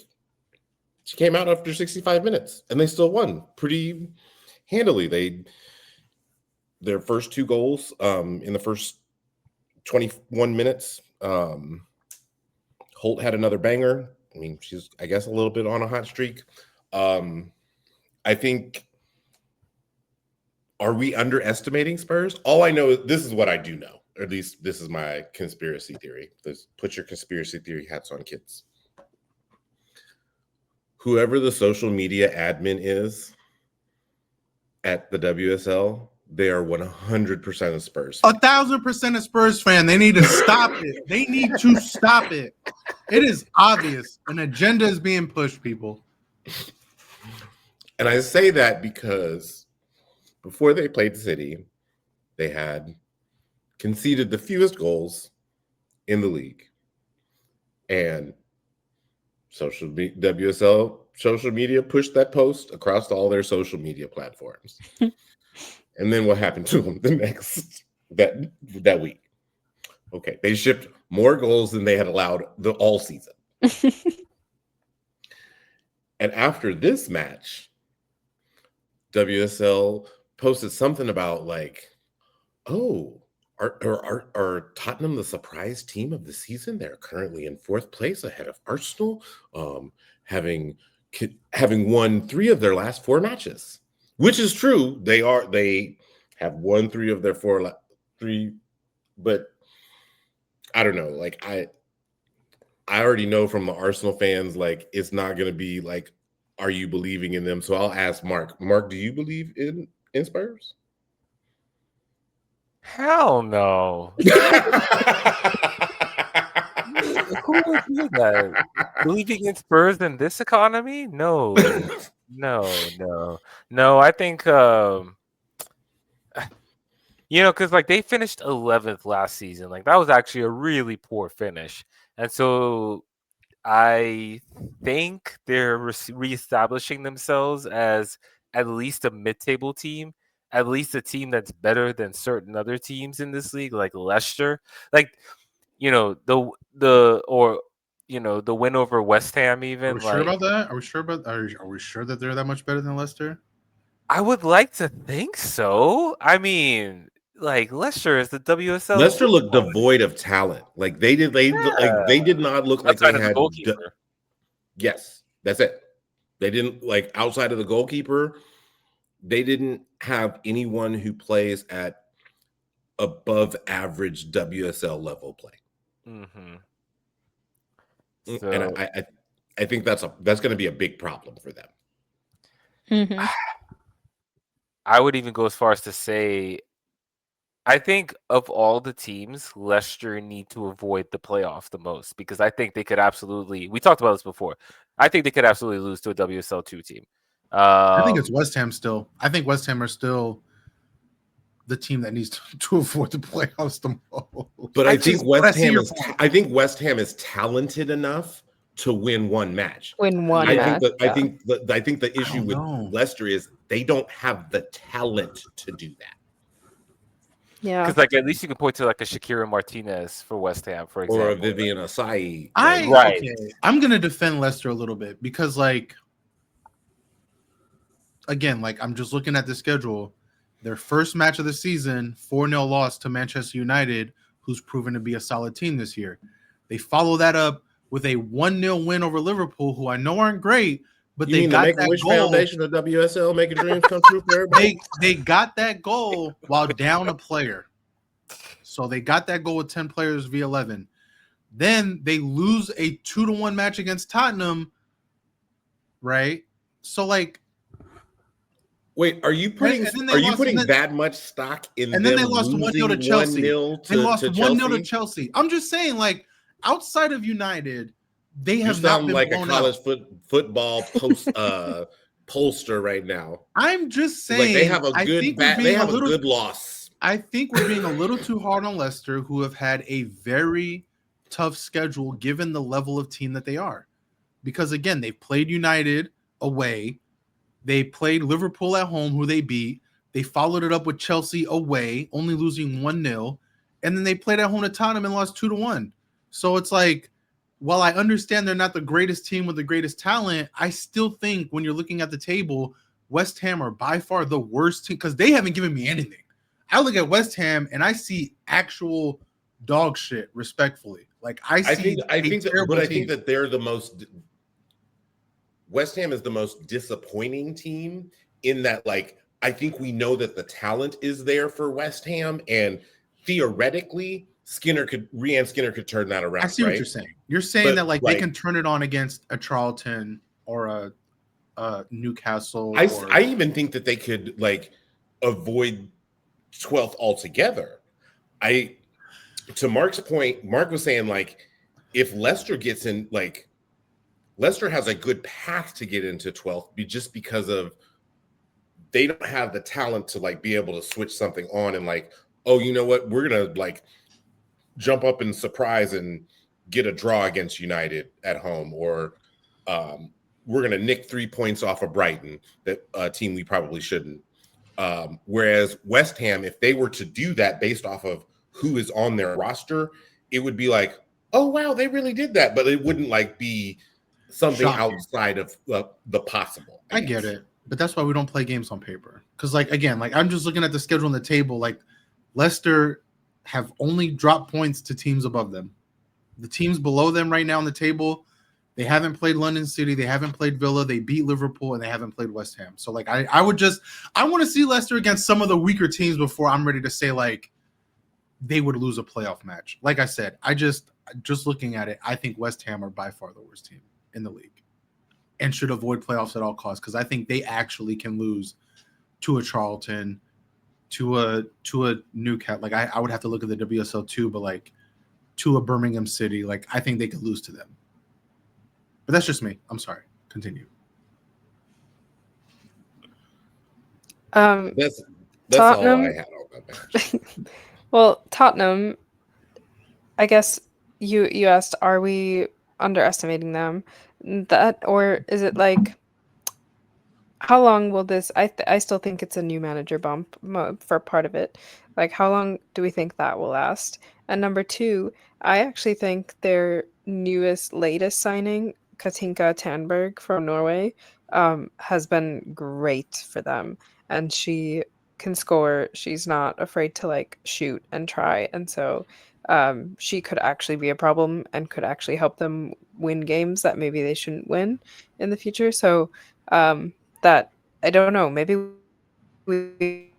B: she came out after 65 minutes, and they still won pretty handily. Their first 2 goals in the first 21 minutes. Holt had another banger. I mean, she's, I guess, a little bit on a hot streak. I think, are we underestimating Spurs? All I know is this is what I do know, or at least this is my conspiracy theory. Put your conspiracy theory hats on, kids. Whoever the social media admin is at the WSL, they are 100% a Spurs fan.
C: 1,000% a Spurs fan. They need to stop it. They need to stop it. It is obvious. An agenda is being pushed, people.
B: And I say that because before they played City, they had conceded the fewest goals in the league. And WSL social media pushed that post across all their social media platforms. And then what happened to them that week? Okay, they shipped more goals than they had allowed all season. And after this match, WSL posted something about like, oh, are Tottenham the surprise team of the season? They're currently in 4th place ahead of Arsenal, having won 3 of their last 4 matches, which is true. They have won 3 of their 3, but I don't know. Like I already know from the Arsenal fans, like it's not going to be like, are you believing in them? So I'll ask Mark. Mark, do you believe in Spurs?
D: Hell no. Who would do that? Believing in Spurs in this economy? No. I think because like they finished 11th last season. Like that was actually a really poor finish, and so I think they're reestablishing themselves as at least a mid-table team, at least a team that's better than certain other teams in this league, like Leicester. Like, the win over West Ham even.
C: Are we sure about that? Are we sure that they're that much better than Leicester?
D: I would like to think so. I mean, like Leicester is the WSL.
B: Leicester looked devoid of talent. Like they did not look like they had. Yes, that's it. They didn't, like, outside of the goalkeeper, they didn't have anyone who plays at above average WSL level play.
D: Mm-hmm.
B: So, and I think that's going to be a big problem for them.
A: Mm-hmm.
D: I would even go as far as to say, I think of all the teams, Leicester need to avoid the playoff the most, because I think they could absolutely, we talked about this before, I think they could absolutely lose to a WSL 2 team.
C: I think it's West Ham still. I think West Ham are still the team that needs to avoid the playoffs the most.
B: But I think West Ham is talented enough to win one match.
A: I think
B: the issue with Leicester is they don't have the talent to do that.
A: Yeah,
D: because like at least you can point to like a Shakira Martinez for West Ham, for example,
B: or a Vivian Asai.
C: Okay. I'm gonna defend Leicester a little bit because, like, again, like I'm just looking at the schedule. Their first match of the season, 4-0 loss to Manchester United, who's proven to be a solid team this year. They follow that up with a 1-0 win over Liverpool, who I know aren't great, but they got that goal.
B: Foundation of WSL making dreams come true for everybody.
C: They got that goal while down a player. So they got that goal with 10 players via 11. Then they lose a 2-1 match against Tottenham, right? So, like,
B: wait, are you putting that much stock in them?
C: And then they lost 1-0 to Chelsea. They lost 1-0 to Chelsea. I'm just saying, like, outside of United, they have not been
B: like a college football post pollster right now.
C: I'm just
B: Like
C: saying,
B: they have a
C: I
B: good
C: think we're
B: they
C: being a
B: have a
C: little.
B: good loss.
C: I think we're being a little too hard on Leicester, who have had a very tough schedule given the level of team that they are. Because again, they've played United away, they played Liverpool at home, who they beat. They followed it up with Chelsea away, only losing 1-0, and then they played at home to Tottenham and lost 2-1. So it's like, while I understand they're not the greatest team with the greatest talent, I still think when you're looking at the table, West Ham are by far the worst team because they haven't given me anything. I look at West Ham and I see actual dog shit, respectfully. Like I
B: think
C: team.
B: that they're the most. West Ham is the most disappointing team in that, like, I think we know that the talent is there for West Ham, and theoretically, Rhian Skinner could turn that around.
C: I see what you're saying. You're saying that they can turn it on against a Charlton or a Newcastle.
B: I even think that they could like avoid 12th altogether. To Mark's point, Mark was saying like if Leicester gets in, like Leicester has a good path to get into 12th just because of they don't have the talent to like be able to switch something on and like, oh, you know what, we're gonna like jump up and surprise and get a draw against United at home, or we're gonna nick 3 points off of Brighton, that team we probably shouldn't. Whereas West Ham, if they were to do that based off of who is on their roster, it would be like, oh wow, they really did that, but it wouldn't like be something outside of the possible.
C: I get it, but that's why we don't play games on paper. Because like again, like I'm just looking at the schedule on the table. Like Leicester have only dropped points to teams above them. The teams below them right now on the table, they haven't played London City, they haven't played Villa, they beat Liverpool, and they haven't played West Ham. So like I want to see Leicester against some of the weaker teams before I'm ready to say like they would lose a playoff match. Like I said, just looking at it, I think West Ham are by far the worst team in the league and should avoid playoffs at all costs, because I think they actually can lose to a Charlton, to a Newcastle. Like I would have to look at the WSL too, but like to a Birmingham City, like I think they could lose to them. But that's just me. I'm sorry. Continue.
B: That's
A: Tottenham,
B: all I had on that match.
A: Well, Tottenham, I guess you asked, are we underestimating them? That, or is it like, how long will this? I still think it's a new manager bump for part of it. Like, how long do we think that will last? And number two, I actually think their latest signing, Katinka Tanberg from Norway, has been great for them, and she can score. She's not afraid to like shoot and try, and so she could actually be a problem and could actually help them win games that maybe they shouldn't win in the future. So that, I don't know, maybe we,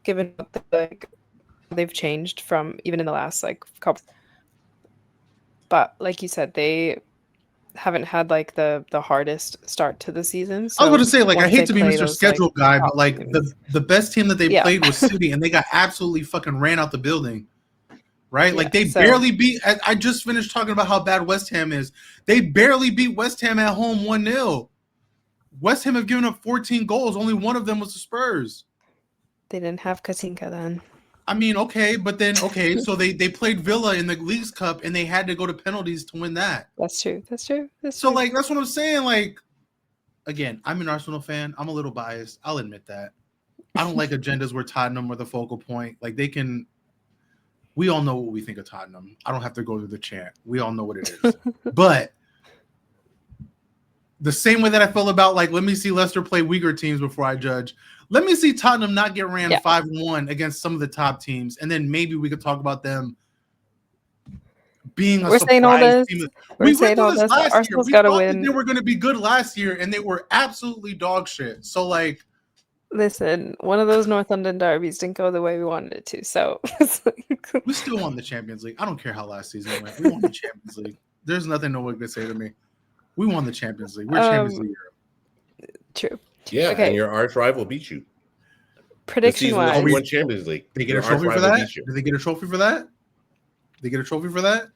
A: given like they've changed from even in the last like couple, but like you said, they haven't had like the hardest start to the season. So
C: I was going to say, like, I hate to be Mr.
A: those,
C: Schedule guy, but like
A: teams,
C: the best team that they played was City, and they got absolutely fucking ran out the building. Right? Like they barely beat. I just finished talking about how bad West Ham is. They barely beat West Ham at home 1-0. West Ham have given up 14 goals. Only one of them was the Spurs.
A: They didn't have Katinka then.
C: I mean, okay, but then so they played Villa in the Leagues Cup and they had to go to penalties to win that.
A: That's true.
C: So like that's what I'm saying. Like, again, I'm an Arsenal fan. I'm a little biased. I'll admit that. I don't like agendas where Tottenham are the focal point. Like they can. We all know what we think of Tottenham. I don't have to go through the chant. We all know what it is. But the same way that I feel about, like, let me see Leicester play weaker teams before I judge. Let me see Tottenham not get ran 5-1 against some of the top teams, and then maybe we could talk about them being a surprise
A: saying all this.
C: team.
A: We're saying all this. Arsenal's got to win.
C: They were going to be good last year, and they were absolutely dog shit. So, like,
A: listen, one of those North London derbies didn't go the way we wanted it to. So
C: we still won the Champions League. I don't care how last season went. We won the Champions League. There's nothing no one can say to me. We won the Champions League. We're Champions League Europe.
A: True.
B: Yeah, okay. And your arch rival beat you.
A: Prediction-wise,
B: we won Champions League.
C: They get a trophy for that? Did they get a trophy for that? They get a trophy for that?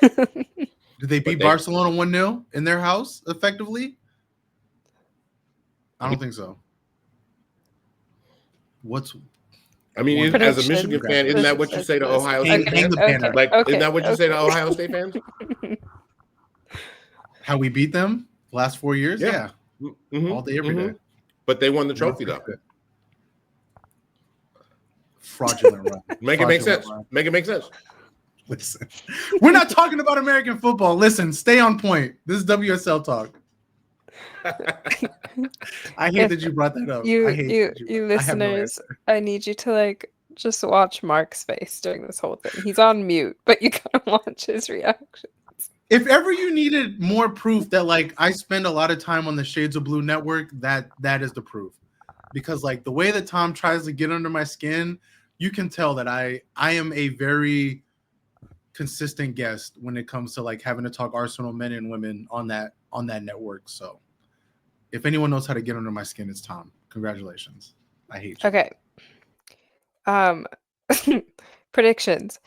C: Did they beat Barcelona 1-0 in their house effectively? I don't think so. What's
B: I mean,
C: One-
B: as a Michigan
A: Predictions.
B: fan, isn't that what you
A: This-
B: say to
A: this-
B: Ohio
C: Hang-
B: State
C: hang
B: fans?
C: the banner.
B: Like, isn't that what you say to
A: okay.
B: Ohio State fans?
C: how we beat them the last 4 years?
B: Yeah.
C: Yeah,
B: Mhm,
C: all day, every
B: mhm.
C: day.
B: But they won the trophy though.
C: Fraudulent run.
B: Make it make
C: Fraudulent
B: sense.
C: run.
B: Make it make sense.
C: Listen, we're not talking about American football. Listen, stay on point. This is WSL talk. I hate that you brought that up.
A: You
C: I hate
A: you
C: that
A: you
C: I have no
A: listeners,
C: answer.
A: I need you to like just watch Mark's face during this whole thing. He's on mute, but you gotta watch his reaction.
C: If ever you needed more proof that like I spend a lot of time on the Shades of Blue network, that is the proof. Because like the way that Tom tries to get under my skin, you can tell that I am a very consistent guest when it comes to like having to talk Arsenal men and women on that network. So if anyone knows how to get under my skin, it's Tom. Congratulations. I hate you.
A: Okay. Predictions.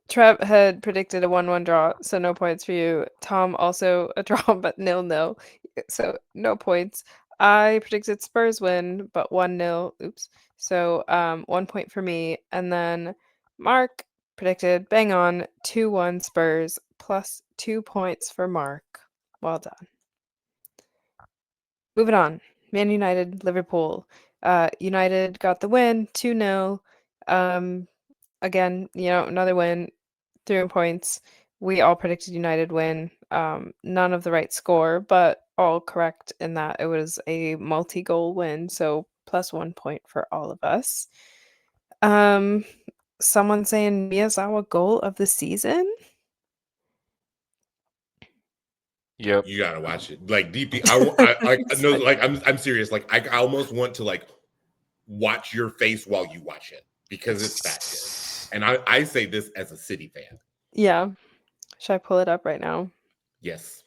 A: Trev had predicted a 1-1 draw, so no points for you. Tom also a draw, but 0-0, so no points. I predicted Spurs win, but 1-0. Oops. So 1 point for me, and then Mark predicted bang on 2-1 Spurs plus 2 points for Mark. Well done. Moving on. Man United, Liverpool. United got the win, 2-0. Again, another win, 3 points. We all predicted United win. None of the right score, but all correct in that it was a multi-goal win, so plus 1 point for all of us. Someone saying Miyazawa goal of the season?
D: Yep.
B: You gotta watch it. Like DP, I know. Like I'm serious. Like I almost want to like watch your face while you watch it because it's that good. And I say this as a City fan.
A: Yeah. Should I pull it up right now?
B: Yes.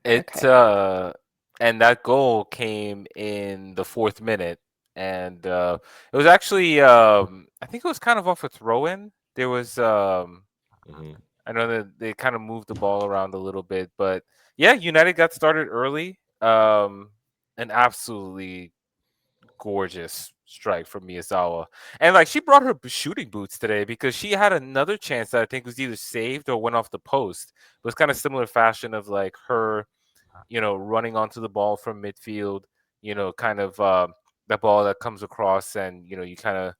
D: It and that goal came in the 4th minute, and it was actually I think it was kind of off a throw-in. There was
B: Mhm.
D: I know that they kind of moved the ball around a little bit, but yeah, United got started early. An absolutely gorgeous strike from Miyazawa. And like she brought her shooting boots today because she had another chance that I think was either saved or went off the post. It was kind of similar fashion of like her, running onto the ball from midfield, kind of that ball that comes across and, you kind of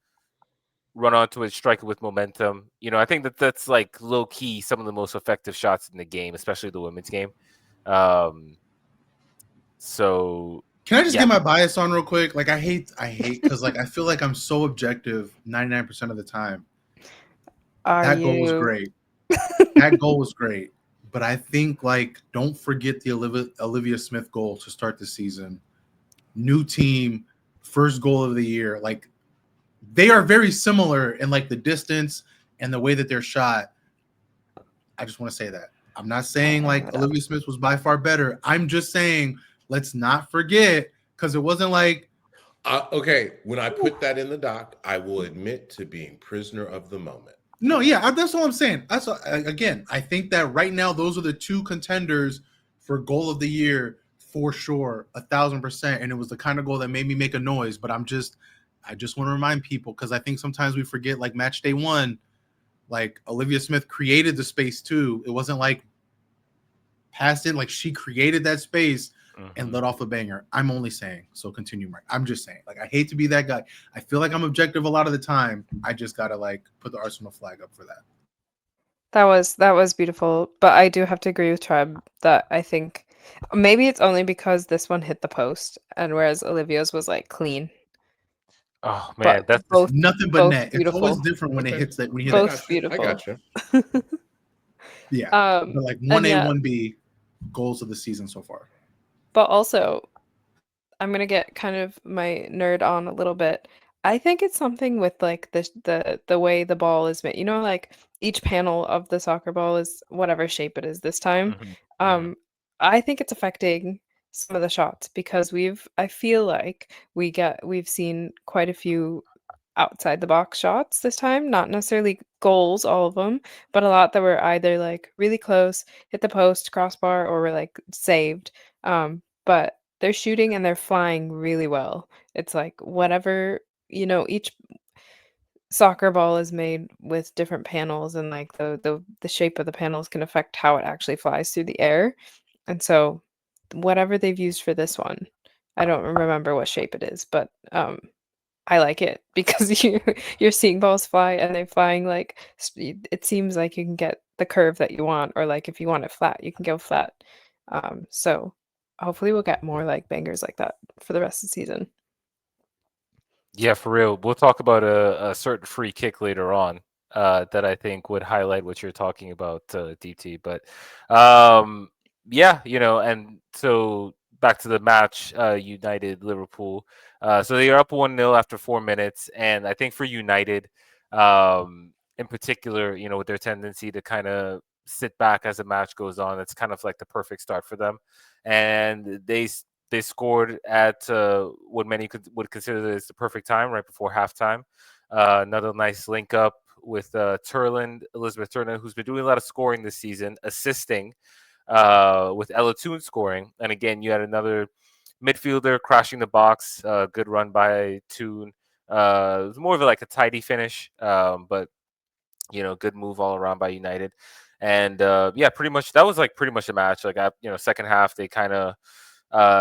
D: run onto it, strike it with momentum. I think that's like low key some of the most effective shots in the game, especially the women's game. So
C: Can I just
D: yeah.
C: get my bias on real quick? Like I hate because like I feel like I'm so objective 99% of the time. That goal was great. That goal was great. But I think like don't forget the Olivia Smith goal to start the season. New team, first goal of the year. Like they are very similar in like the distance and the way that they're shot. I just want to say that. I'm not saying like Olivia Smith was by far better. I'm just saying let's not forget because it wasn't like
B: Okay, when I put that in the doc, I will admit to being prisoner of the moment.
C: no, yeah, that's all I'm saying. Again, I think that right now those are the two contenders for goal of the year for sure, 1,000%. And it was the kind of goal that made me make a noise. But I just want to remind people because I think sometimes we forget like match day 1, like Olivia Smith created the space too. It wasn't like passed in, like she created that space and let off a banger. I'm only saying. So continue, Mike. I'm just saying. Like I hate to be that guy. I feel like I'm objective a lot of the time. I just gotta like put the Arsenal flag up for that.
A: That was beautiful, but I do have to agree with Treb that I think maybe it's only because this one hit the post, and whereas Olivia's was like clean.
D: Oh man,
A: But
D: that's
A: both
C: Nothing but
A: both
C: net. It's
A: beautiful.
C: always different when it
B: Okay.
C: hits that. When you hit
A: Both
C: that.
A: beautiful.
B: I got you.
C: Yeah. But like
A: and
C: 1A,
A: yeah,
C: 1B goals of the season so far.
A: but also I'm gonna get kind of my nerd on a little bit. I think it's something with like the way the ball is made. Like each panel of the soccer ball is whatever shape it is this time. I think it's affecting some of the shots because I feel like we've seen quite a few outside the box shots this time, not necessarily goals, all of them, but a lot that were either like really close, hit the post, crossbar, or were like saved. But they're shooting and they're flying really well. It's like whatever, each soccer ball is made with different panels, and like the shape of the panels can affect how it actually flies through the air. And so whatever they've used for this one, I don't remember what shape it is, but I like it because you're seeing balls fly and they're flying like it seems like you can get the curve that you want, or like if you want it flat, you can go flat. So hopefully we'll get more like bangers like that for the rest of the season.
D: Yeah, for real. We'll talk about a certain free kick later on that I think would highlight what you're talking about, DT. But yeah, and so back to the match, United Liverpool. So they are up 1-0 after 4 minutes, and I think for United, in particular, with their tendency to kind of sit back as the match goes on, it's kind of like the perfect start for them, and they scored at what many would consider as the perfect time, right before halftime. Another nice link up with Elizabeth Turland, who's been doing a lot of scoring this season, assisting with Ella Toon scoring. And again, you had another midfielder crashing the box. Good run by Toon. It was more of like a tidy finish, but good move all around by United. And yeah, pretty much that was like pretty much a match. Like second half they kind of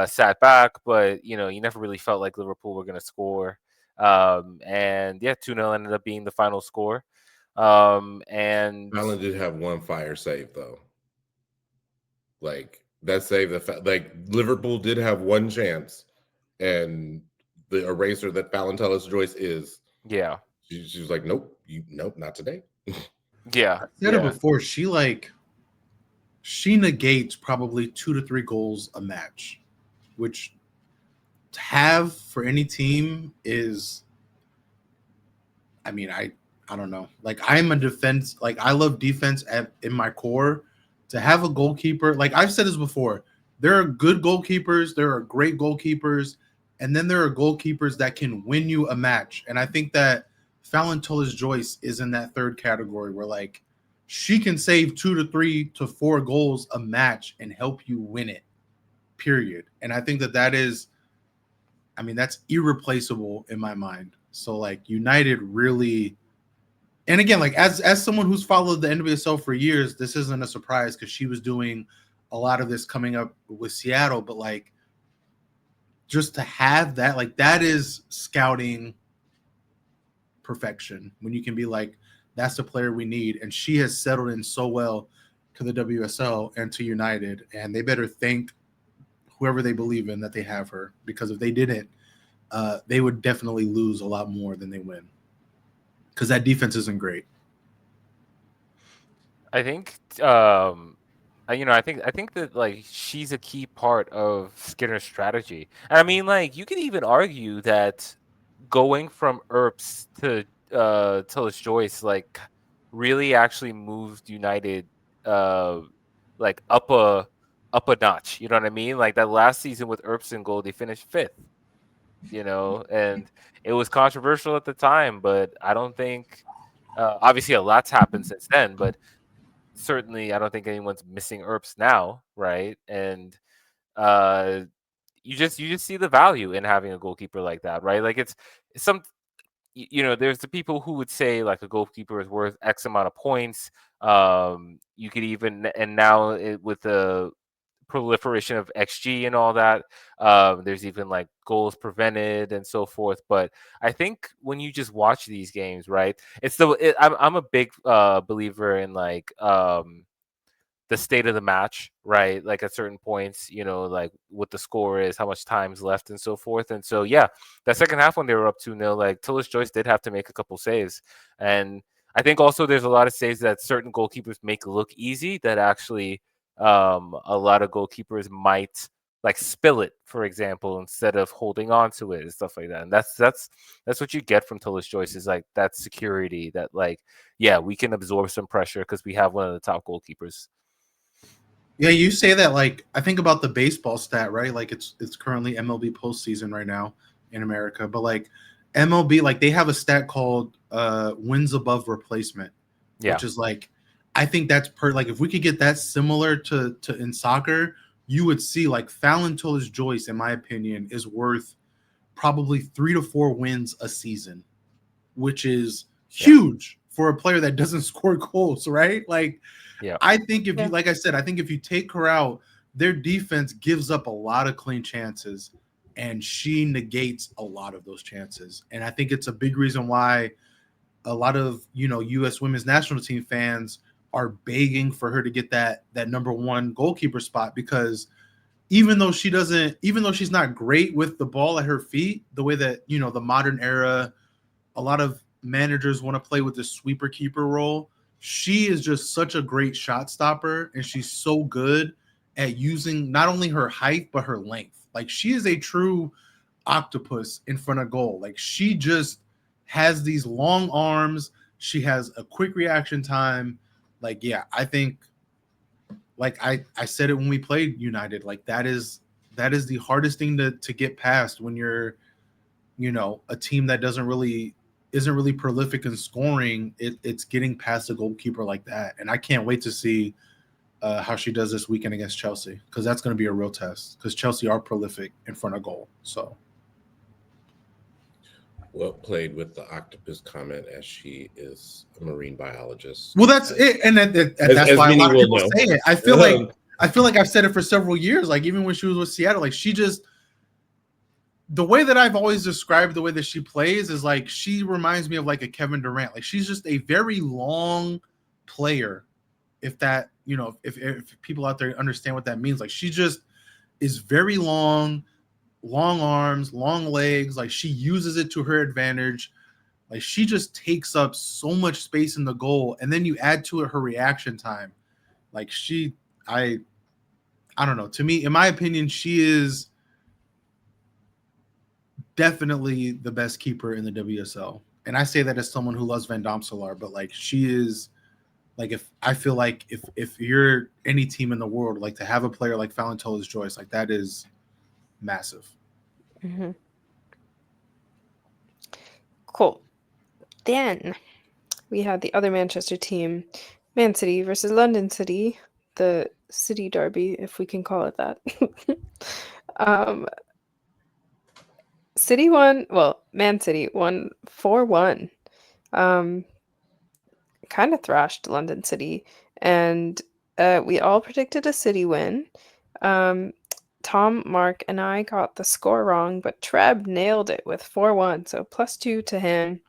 D: sat back, but you never really felt like Liverpool were going to score. And yeah, 2-0 ended up being the final score. And
B: Allen did have one fire save though. Like that save, like Liverpool did have one chance, and the eraser that Fallon Joyce is.
D: Yeah,
B: she was like, nope, not today.
D: Yeah,
C: I said it before. She negates probably 2 to 3 goals a match, which to have for any team is, I mean, I don't know. Like I'm a defense, like I love defense in my core. To have a goalkeeper, like I've said this before, there are good goalkeepers, there are great goalkeepers, and then there are goalkeepers that can win you a match. And I think that Fallon Joyce is in that third category where like she can save 2 to 3 to 4 goals a match and help you win it, period. And I think that is, I mean, that's irreplaceable in my mind. So like United really, and again, like as someone who's followed the NWSL for years, this isn't a surprise because she was doing a lot of this coming up with Seattle. But like, just to have that, like that is scouting perfection. When you can be like, that's the player we need, and she has settled in so well to the WSL and to United, and they better thank whoever they believe in that they have her, because if they didn't, they would definitely lose a lot more than they win. Because that defense isn't great.
D: I think, I think that like she's a key part of Skinner's strategy. And I mean, like you could even argue that going from Earps to Tillis Joyce, like really actually moved United, like up a notch. You know what I mean? Like that last season with Earps in goal, they finished 5th. And it was controversial at the time, but I don't think, obviously a lot's happened since then, but certainly I don't think anyone's missing Earps now, right? And you just see the value in having a goalkeeper like that, right? Like it's some, there's the people who would say like a goalkeeper is worth X amount of points. You could even, and now with the proliferation of XG and all that, there's even like goals prevented and so forth. But I think when you just watch these games, right, I'm a big believer in like the state of the match, right? Like at certain points, like what the score is, how much time's left, and so forth. And so, yeah, that second half when they were up 2-0, like Tillis Joyce did have to make a couple saves. And I think also there's a lot of saves that certain goalkeepers make look easy that actually a lot of goalkeepers might like spill it, for example, instead of holding on to it and stuff like that. And that's what you get from Tillis Joyce, is like that security that like, yeah, we can absorb some pressure because we have one of the top goalkeepers.
C: Yeah, you say that, like I think about the baseball stat, right? Like it's currently MLB postseason right now in America, but like MLB, like they have a stat called wins above replacement, which is like, I think that's like if we could get that similar to in soccer, you would see like Fallon Torres-Joyce, in my opinion, is worth probably 3 to 4 wins a season, which is huge for a player that doesn't score goals, right? Like, I think if you, like I said, I think if you take her out, their defense gives up a lot of clean chances, and she negates a lot of those chances. And I think it's a big reason why a lot of, U.S. women's national team fans are begging for her to get that number one goalkeeper spot, because even though she's not great with the ball at her feet, the way that, the modern era, a lot of managers want to play with the sweeper keeper role, she is just such a great shot stopper, and she's so good at using not only her height but her length. Like, she is a true octopus in front of goal. Like, she just has these long arms. She has a quick reaction time. Like, yeah, I think, like I said it when we played United, like that is the hardest thing to get past when you're, a team that isn't really prolific in scoring. It's getting past a goalkeeper like that. And I can't wait to see how she does this weekend against Chelsea, because that's going to be a real test, because Chelsea are prolific in front of goal. So
B: well played with the octopus comment, as she is a marine biologist.
C: Well, that's it, and that's why a lot of people say it. I feel like I've said it for several years. Like, even when she was with Seattle, like, she just, the way that I've always described the way that she plays is like, she reminds me of like a Kevin Durant. Like, she's just a very long player. If that, if people out there understand what that means, like, she just is very long arms, long legs. Like, she uses it to her advantage. Like, she just takes up so much space in the goal, and then you add to it her reaction time. Like, I don't know. To me, in my opinion, she is definitely the best keeper in the WSL. And I say that as someone who loves Van Domselaar, but like, she is, like, if you're any team in the world, like, to have a player like Fallon Torres-Joyce, like, that is massive.
A: Mm-hmm. Cool. Then we had the other Manchester team, Man City versus London City, the City Derby, if we can call it that. Man City won 4-1. Kind of thrashed London City, and we all predicted a City win. Tom, Mark, and I got the score wrong, but Treb nailed it with 4-1, so +2 to him.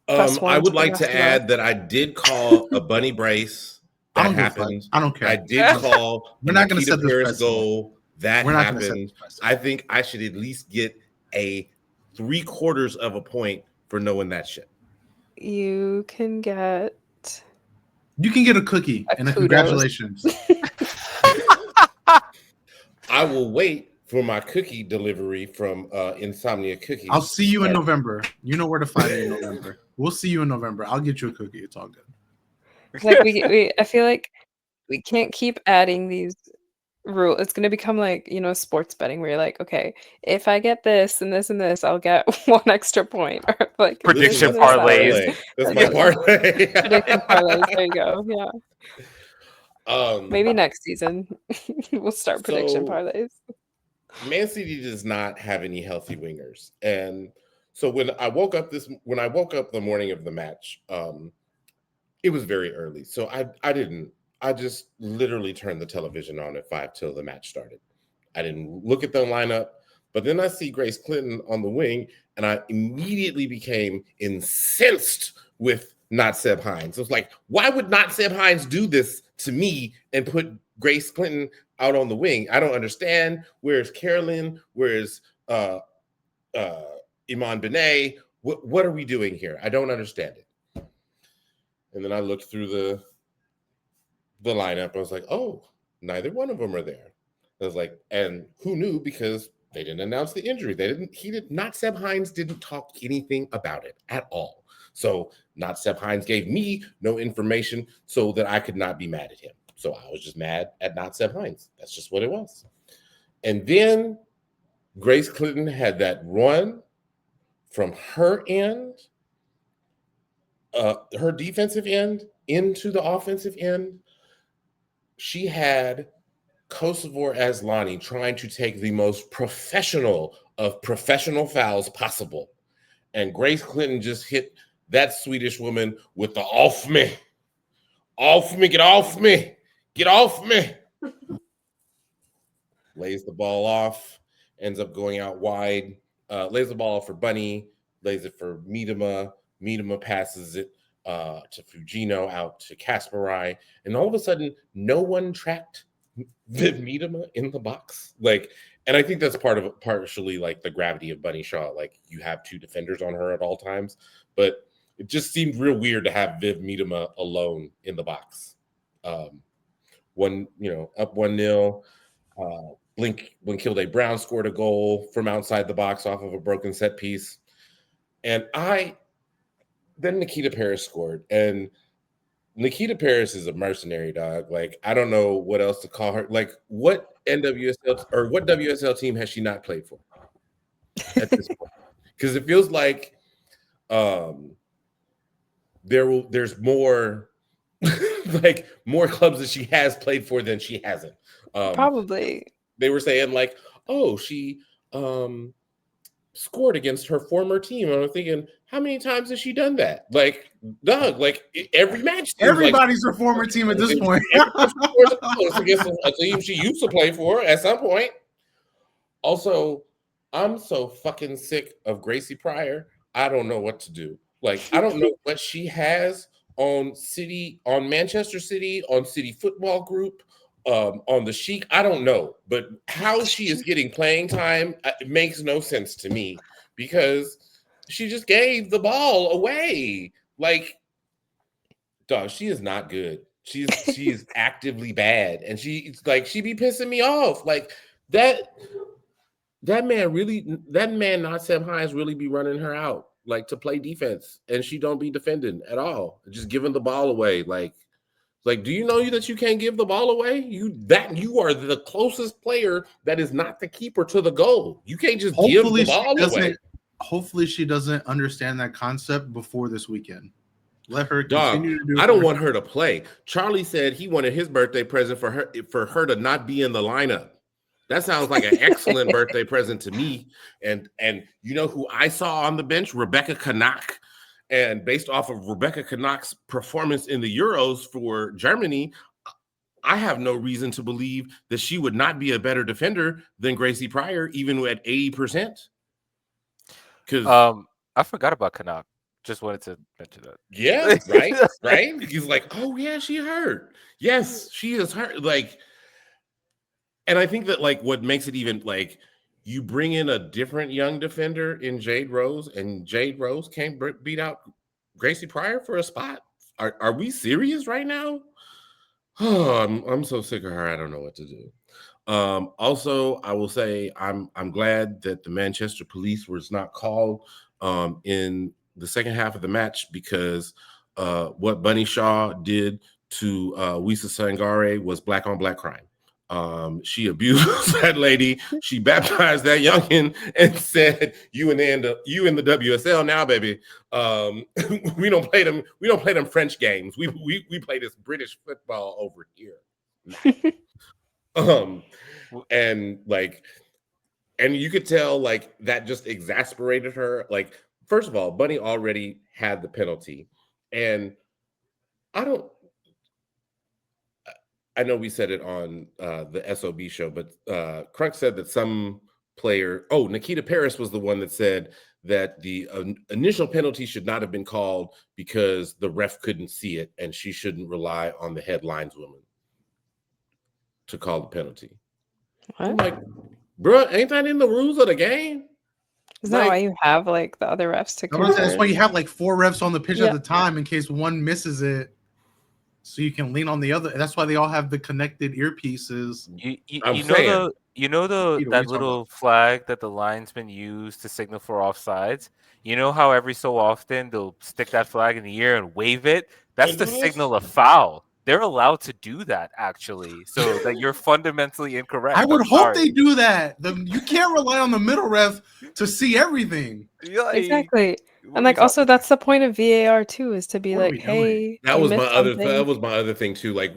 B: I would like to add that I did call a bunny brace. That happened.
C: I don't care.
B: I did call
C: We're not going to set
B: Paris
C: this
B: goal. That happened. I think I should at least get a 3/4 of a point for knowing that shit.
A: You can get
C: a cookie and a congratulations.
B: I will wait for my cookie delivery from Insomnia Cookies.
C: I'll see you in November. You know where to find me in November. We'll see you in November. I'll get you a cookie. It's all good.
A: Like, I feel like we can't keep adding these rules. It's going to become like, sports betting, where you're like, okay, if I get this and this and this, I'll get 1 extra point. Or like
D: prediction parlays.
B: That's my parlay.
A: Prediction parlays. There you go. Yeah. Maybe next season we'll start prediction parlays.
B: Man City does not have any healthy wingers, and so when I woke up the morning of the match, it was very early. So I just literally turned the television on at 5 till the match started. I didn't look at the lineup, but then I see Grace Clinton on the wing, and I immediately became incensed with Not Seb Hines. I was like, why would Not Seb Hines do this to me and put Grace Clinton out on the wing? I don't understand. Where's Carolyn? Where's Iman Benet? What are we doing here? I don't understand it. And then I looked through the lineup. I was like, oh, neither one of them are there. I was like, and who knew? Because they didn't announce the injury. Not Seb Hines didn't talk anything about it at all. So Not Seb Hines gave me no information so that I could not be mad at him. So I was just mad at Not Seb Hines. That's just what it was. And then Grace Clinton had that run from her end, her defensive end, into the offensive end. She had Kosovo Asllani trying to take the most professional of professional fouls possible. And Grace Clinton just hit that Swedish woman with the off me. Off me, get off me. Get off me. Lays the ball off, ends up going out wide, lays the ball off for Bunny, lays it for Miedema. Miedema passes it to Fujino, out to Kasparai. And all of a sudden, no one tracked Viv Miedema in the box. Like, and I think that's partially like the gravity of Bunny Shaw. Like, you have two defenders on her at all times, but it just seemed real weird to have Viv Miedema alone in the box. Up 1-0. Blinkilde Brown scored a goal from outside the box off of a broken set piece. And then Nikita Paris scored. And Nikita Paris is a mercenary, dog. Like, I don't know what else to call her. Like, what NWSL or what WSL team has she not played for at this point? Because it feels like there's more like more clubs that she has played for than she hasn't.
A: Probably.
B: They were saying like, oh, she scored against her former team. And I'm thinking, how many times has she done that? Like, Doug, like every match.
C: Everybody's her former team at this point.
B: Against a team she used to play for at some point. Also, I'm so fucking sick of Gracie Pryor. I don't know what to do. Like, I don't know what she has on Manchester City, on City Football Group, on the Sheik. I don't know, but how she is getting playing time, it makes no sense to me because she just gave the ball away. Like, dog, she is not good. She is actively bad, and she be pissing me off. Like that man Natsem Hines really be running her out like to play defense, and she don't be defending at all, just giving the ball away. Like, do you know that you can't give the ball away? You are the closest player that is not the keeper to the goal. You can't just give the ball away.
C: Hopefully she doesn't understand that concept before this weekend. Let her continue to do.
B: I don't want her to play. Charlie said he wanted his birthday present for her to not be in the lineup. That sounds like an excellent birthday present to me. And you know who I saw on the bench? Rebecca Canuck. And based off of Rebecca Canuck's performance in the Euros for Germany, I have no reason to believe that she would not be a better defender than Gracie Pryor, even at 80%.
D: Because I forgot about Canuck. Just wanted to mention that.
B: Yeah, right. He's like, oh yeah, she hurt. Yes, she is hurt. Like, and I think that like what makes it even like you bring in a different young defender in Jade Rose, and Jade Rose can't beat out Gracie Pryor for a spot. Are we serious right now? Oh, I'm so sick of her. I don't know what to do. Also, I will say I'm glad that the Manchester police was not called in the second half of the match, because what Bunny Shaw did to Wisa Sangare was black on black crime. She abused that lady. She baptized that youngin and said, "You in the WSL now, baby. We don't play them. We don't play them French games. We play this British football over here." And you could tell like that just exasperated her. Like, first of all, Bunny already had the penalty, and I know we said it on the SOB show, but Crunk said that some player, Nikita Paris was the one that said that the initial penalty should not have been called because the ref couldn't see it, and she shouldn't rely on the head lineswoman to call the penalty.
A: What?
B: I'm like, bro, ain't that in the rules of the game?
A: Isn't that why you have like the other refs to cover?
C: That's why you have like 4 refs on the pitch at the time in case one misses it, so you can lean on the other. That's why they all have the connected earpieces.
D: You know that little flag that the linesmen use to signal for offsides? You know how every so often they'll stick that flag in the air and wave it? That's the signal of foul. They're allowed to do that, actually, so that you're fundamentally incorrect.
C: I would hope they do that. You can't rely on the middle ref to see everything.
A: Exactly. And like also that's the point of VAR too, is to be like, hey,
B: that was my other thing too. Like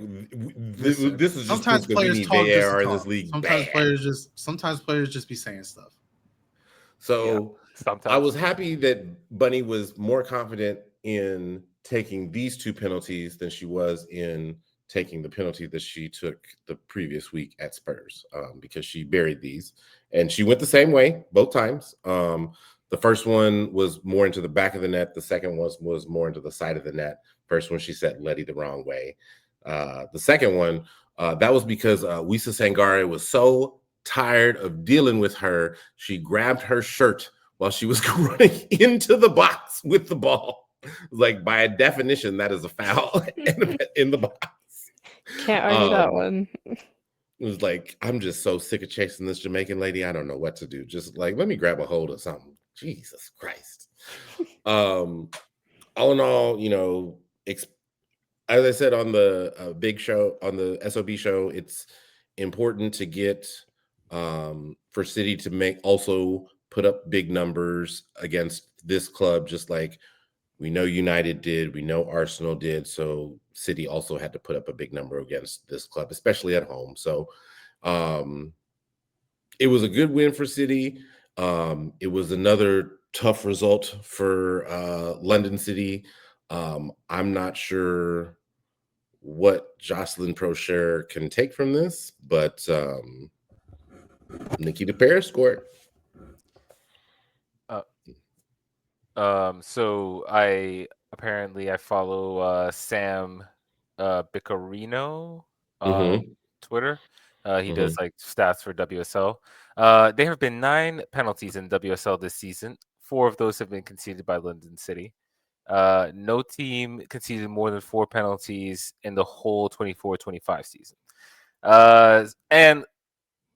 C: Listen,
B: this is just
C: sometimes
B: proof because we
C: players
B: need
C: talk just
B: VAR
C: to
B: in this
C: talk.
B: league
C: Sometimes
B: bad.
C: players just be saying stuff.
B: So
D: Sometimes
B: I was happy that Bunny was more confident in taking these two penalties than she was in taking the penalty that she took the previous week at Spurs, because she buried these. And she went the same way both times. The first one was more into the back of the net. The second one was more into the side of the net. First one, she set Letty the wrong way. The second one, that was because Wisa Sangare was so tired of dealing with her, she grabbed her shirt while she was running into the box with the ball. Like, by definition, that is a foul in the box.
A: Can't argue that one.
B: It was like, I'm just so sick of chasing this Jamaican lady. I don't know what to do. Just like, let me grab a hold of something. Jesus Christ. All in all, you know, as I said on the big show, on the SOB show, it's important to get for City to also put up big numbers against this club, just like we know United did, we know Arsenal did. So City also had to put up a big number against this club, especially at home. So it was a good win for City. It was another tough result for London City. I'm not sure what Jocelyn Procher can take from this, but Nikita Paris scored.
D: So I follow Sam Bicarino on Twitter. He does like stats for WSL. There have been 9 penalties in WSL this season. 4 of those have been conceded by London City. No team conceded more than 4 penalties in the whole 24-25 season. And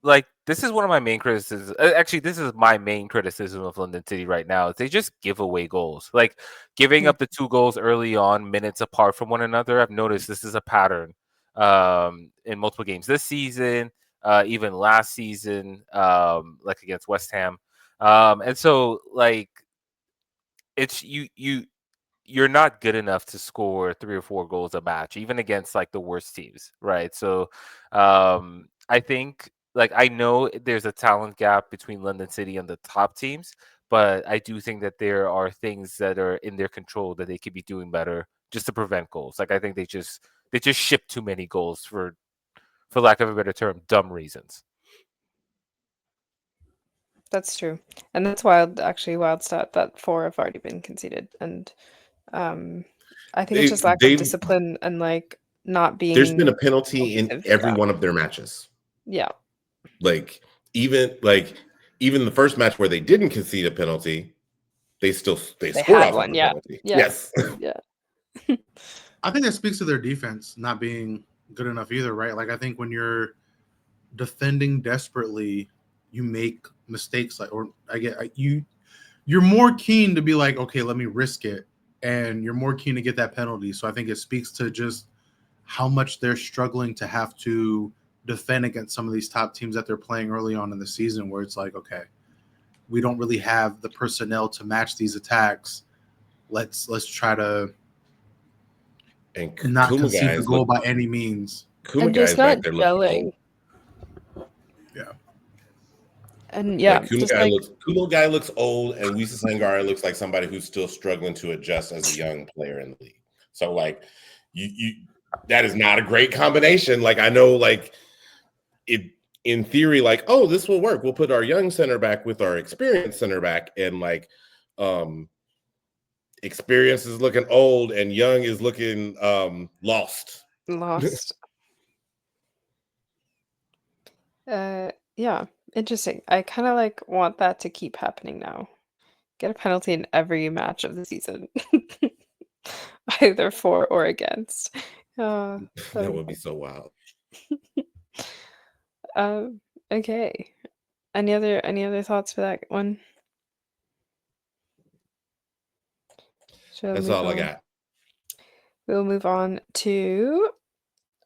D: like, this is one of my main criticisms. Actually, this is my main criticism of London City right now. Is they just give away goals. Like, giving up the 2 goals early on, minutes apart from one another. I've noticed this is a pattern in multiple games this season, even last season, like against West Ham. And so, like, it's you're not good enough to score 3 or 4 goals a match, even against like the worst teams, right? So I think, like, I know there's a talent gap between London City and the top teams, but I do think that there are things that are in their control that they could be doing better just to prevent goals. Like, I think they just ship too many goals for lack of a better term, dumb reasons.
A: That's true. And that's wild, actually, wild stat that 4 have already been conceded. And I think it's just lack of discipline and like not being.
B: There's been a penalty in every one of their matches.
A: Yeah.
B: Like even the first match where they didn't concede a penalty, they scored off one.
A: Yeah.
B: Penalty. Yes.
A: Yeah.
C: I think that speaks to their defense not being good enough either, right? Like, I think when you're defending desperately, you make mistakes. Like, or you're more keen to be like, okay, let me risk it, and you're more keen to get that penalty. So I think it speaks to just how much they're struggling to have to defend against some of these top teams that they're playing early on in the season, where it's like, okay, we don't really have the personnel to match these attacks. Let's try to not concede the goal by any means.
A: And just not gelling.
C: Yeah.
A: And yeah,
B: like Kumo guy looks old, and Wisa Sangare looks like somebody who's still struggling to adjust as a young player in the league. So like, you that is not a great combination. Like, I know, like, it in theory, like, oh, this will work. We'll put our young center back with our experienced center back, and like, experience is looking old and young is looking lost.
A: Yeah, interesting. I kind of like want that to keep happening now. Get a penalty in every match of the season, either for or against.
B: That would be so wild.
A: Okay. Any other thoughts for that one?
B: That's all I got.
A: We'll move on to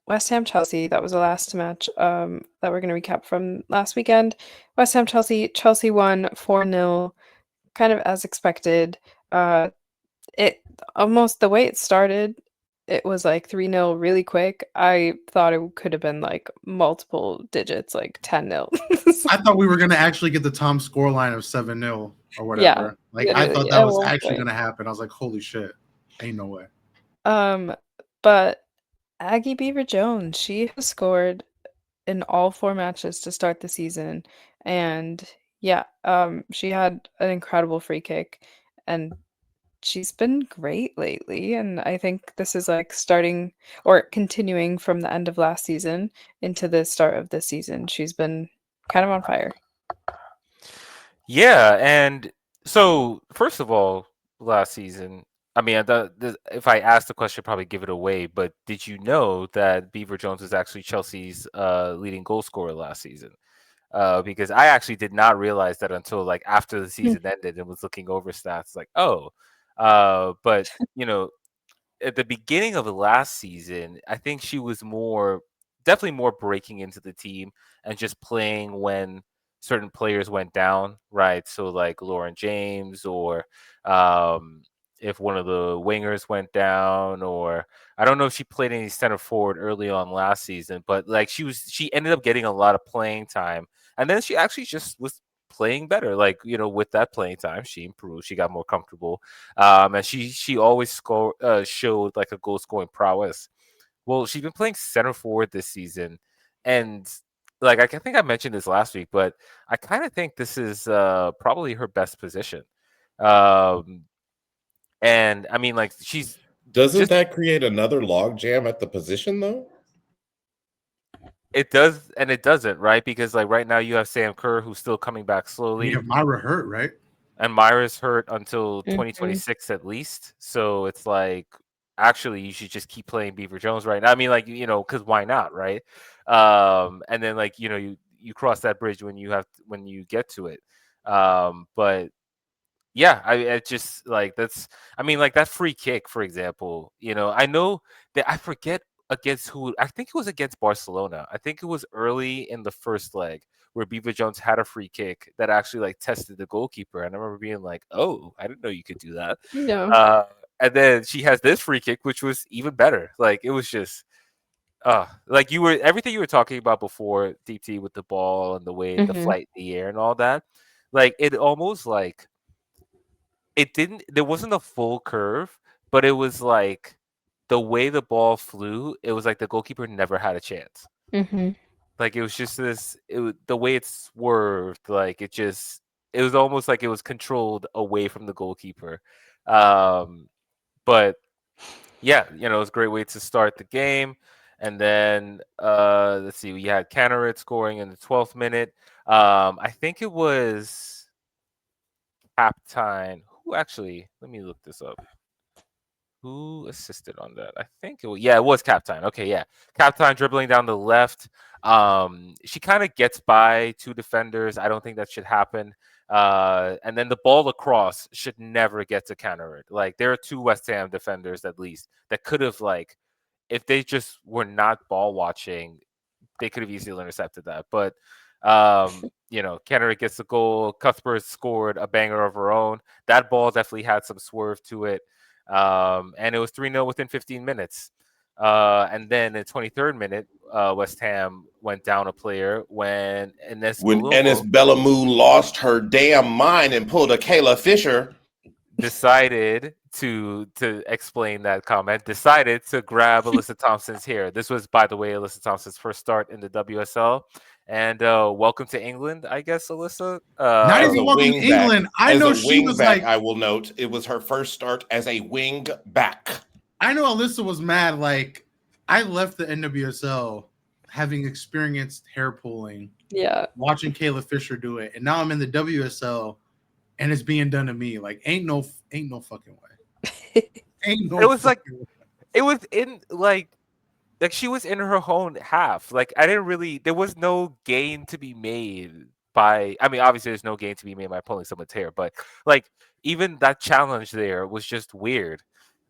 A: West Ham Chelsea. That was the last match that we're going to recap from last weekend. West Ham Chelsea won 4-0, kind of as expected. It almost, the way it started, it was like 3-0 really quick. I thought it could have been like multiple digits, like 10-0.
C: I thought we were gonna actually get the Tom scoreline of 7-0 or
A: Yeah,
C: whatever. Like I
A: literally
C: thought that
A: at
C: was
A: one
C: actually
A: point.
C: gonna happen. I was like, holy shit, ain't no way.
A: But Aggie Beaver Jones, she has scored in all 4 matches to start the season, and yeah, she had an incredible free kick, and she's been great lately, and I think this is like starting or continuing from the end of last season into the start of this season. She's been kind of on fire.
D: Yeah, and so first of all, last season, I mean, if I asked the question, I'd probably give it away. But did you know that Beaver Jones was actually Chelsea's leading goal scorer last season? Because I actually did not realize that until like after the season ended and was looking over stats. Like, oh, but you know, at the beginning of the last season, I think she was definitely more breaking into the team and just playing when certain players went down, right? So like Lauren James, or um, if one of the wingers went down, or I don't know if she played any center forward early on last season, but like she ended up getting a lot of playing time, and then she actually just was playing better. Like, with that playing time, she improved, she got more comfortable, and she always showed like a goal scoring prowess. Well, she's been playing center forward this season, and like I think I mentioned this last week, but I kind of think this is probably her best position. Um, and I mean, like she's
B: Doesn't
D: just
B: that create another log jam at the position though?
D: it does and it doesn't, right? Because like right now you have Sam Kerr who's still coming back slowly.
C: You have Myra hurt, right?
D: And Myra's hurt until
A: Mhm.
D: 2026 at least. So it's like, actually, you should just keep playing Beaver Jones right now. I mean, like, because why not, right? And then like, you cross that bridge when you get to it. But yeah, I just like I mean, like that free kick, for example, I know that I forget against who, I think it was against Barcelona. I think it was early in the first leg where Beaver Jones had a free kick that actually like tested the goalkeeper. And I remember being like, oh, I didn't know you could do that.
A: Yeah.
D: And then she has this free kick, which was even better. Like it was just, like everything you were talking about before, DT, with the ball and the way the
A: Mhm.
D: flight in the air and all that. Like it almost like, there wasn't a full curve, but it was like the way the ball flew, it was like the goalkeeper never had a chance.
A: Mhm.
D: Like it was just the way it swerved, like it was almost like it was controlled away from the goalkeeper. But yeah, it was a great way to start the game. And then let's see, we had Canarit scoring in the 12th minute. I think it was halftime. Who actually? Let me look this up. Who assisted on that? I think it was Captain. Okay, yeah. Captain dribbling down the left. She kind of gets by 2 defenders. I don't think that should happen. And then the ball across should never get to Canarid. Like there are 2 West Ham defenders at least that could have, like, if they just were not watching, they could have easily intercepted that. But Canarid gets the goal. Cuthbert scored a banger of her own. That ball definitely had some swerve to it. And it was 3-0 within 15 minutes. And then in the 23rd minute, West Ham went down a player when Enes
B: Bellamu lost her damn mind and pulled a Kayla Fisher.
D: Decided to explain that comment, decided to grab Alyssa Thompson's hair. This was, by the way, Alyssa Thompson's first start in the WSL. And welcome to England, I guess, Alyssa.
C: Not even welcome to England. I know she was like,
B: I will note, it was her first start as a wing back.
C: I know Alyssa was mad. Like, I left the NWSL having experienced hair pulling.
A: Yeah.
C: Watching Kayla Fisher do it. And now I'm in the WSL and it's being done to me. Like, ain't no fucking way. Ain't no
D: it was like
C: way.
D: It was in like she was in her own half. Like there was no gain to be made by, I mean, obviously there's no gain to be made by pulling someone's hair, but like even that challenge there was just weird.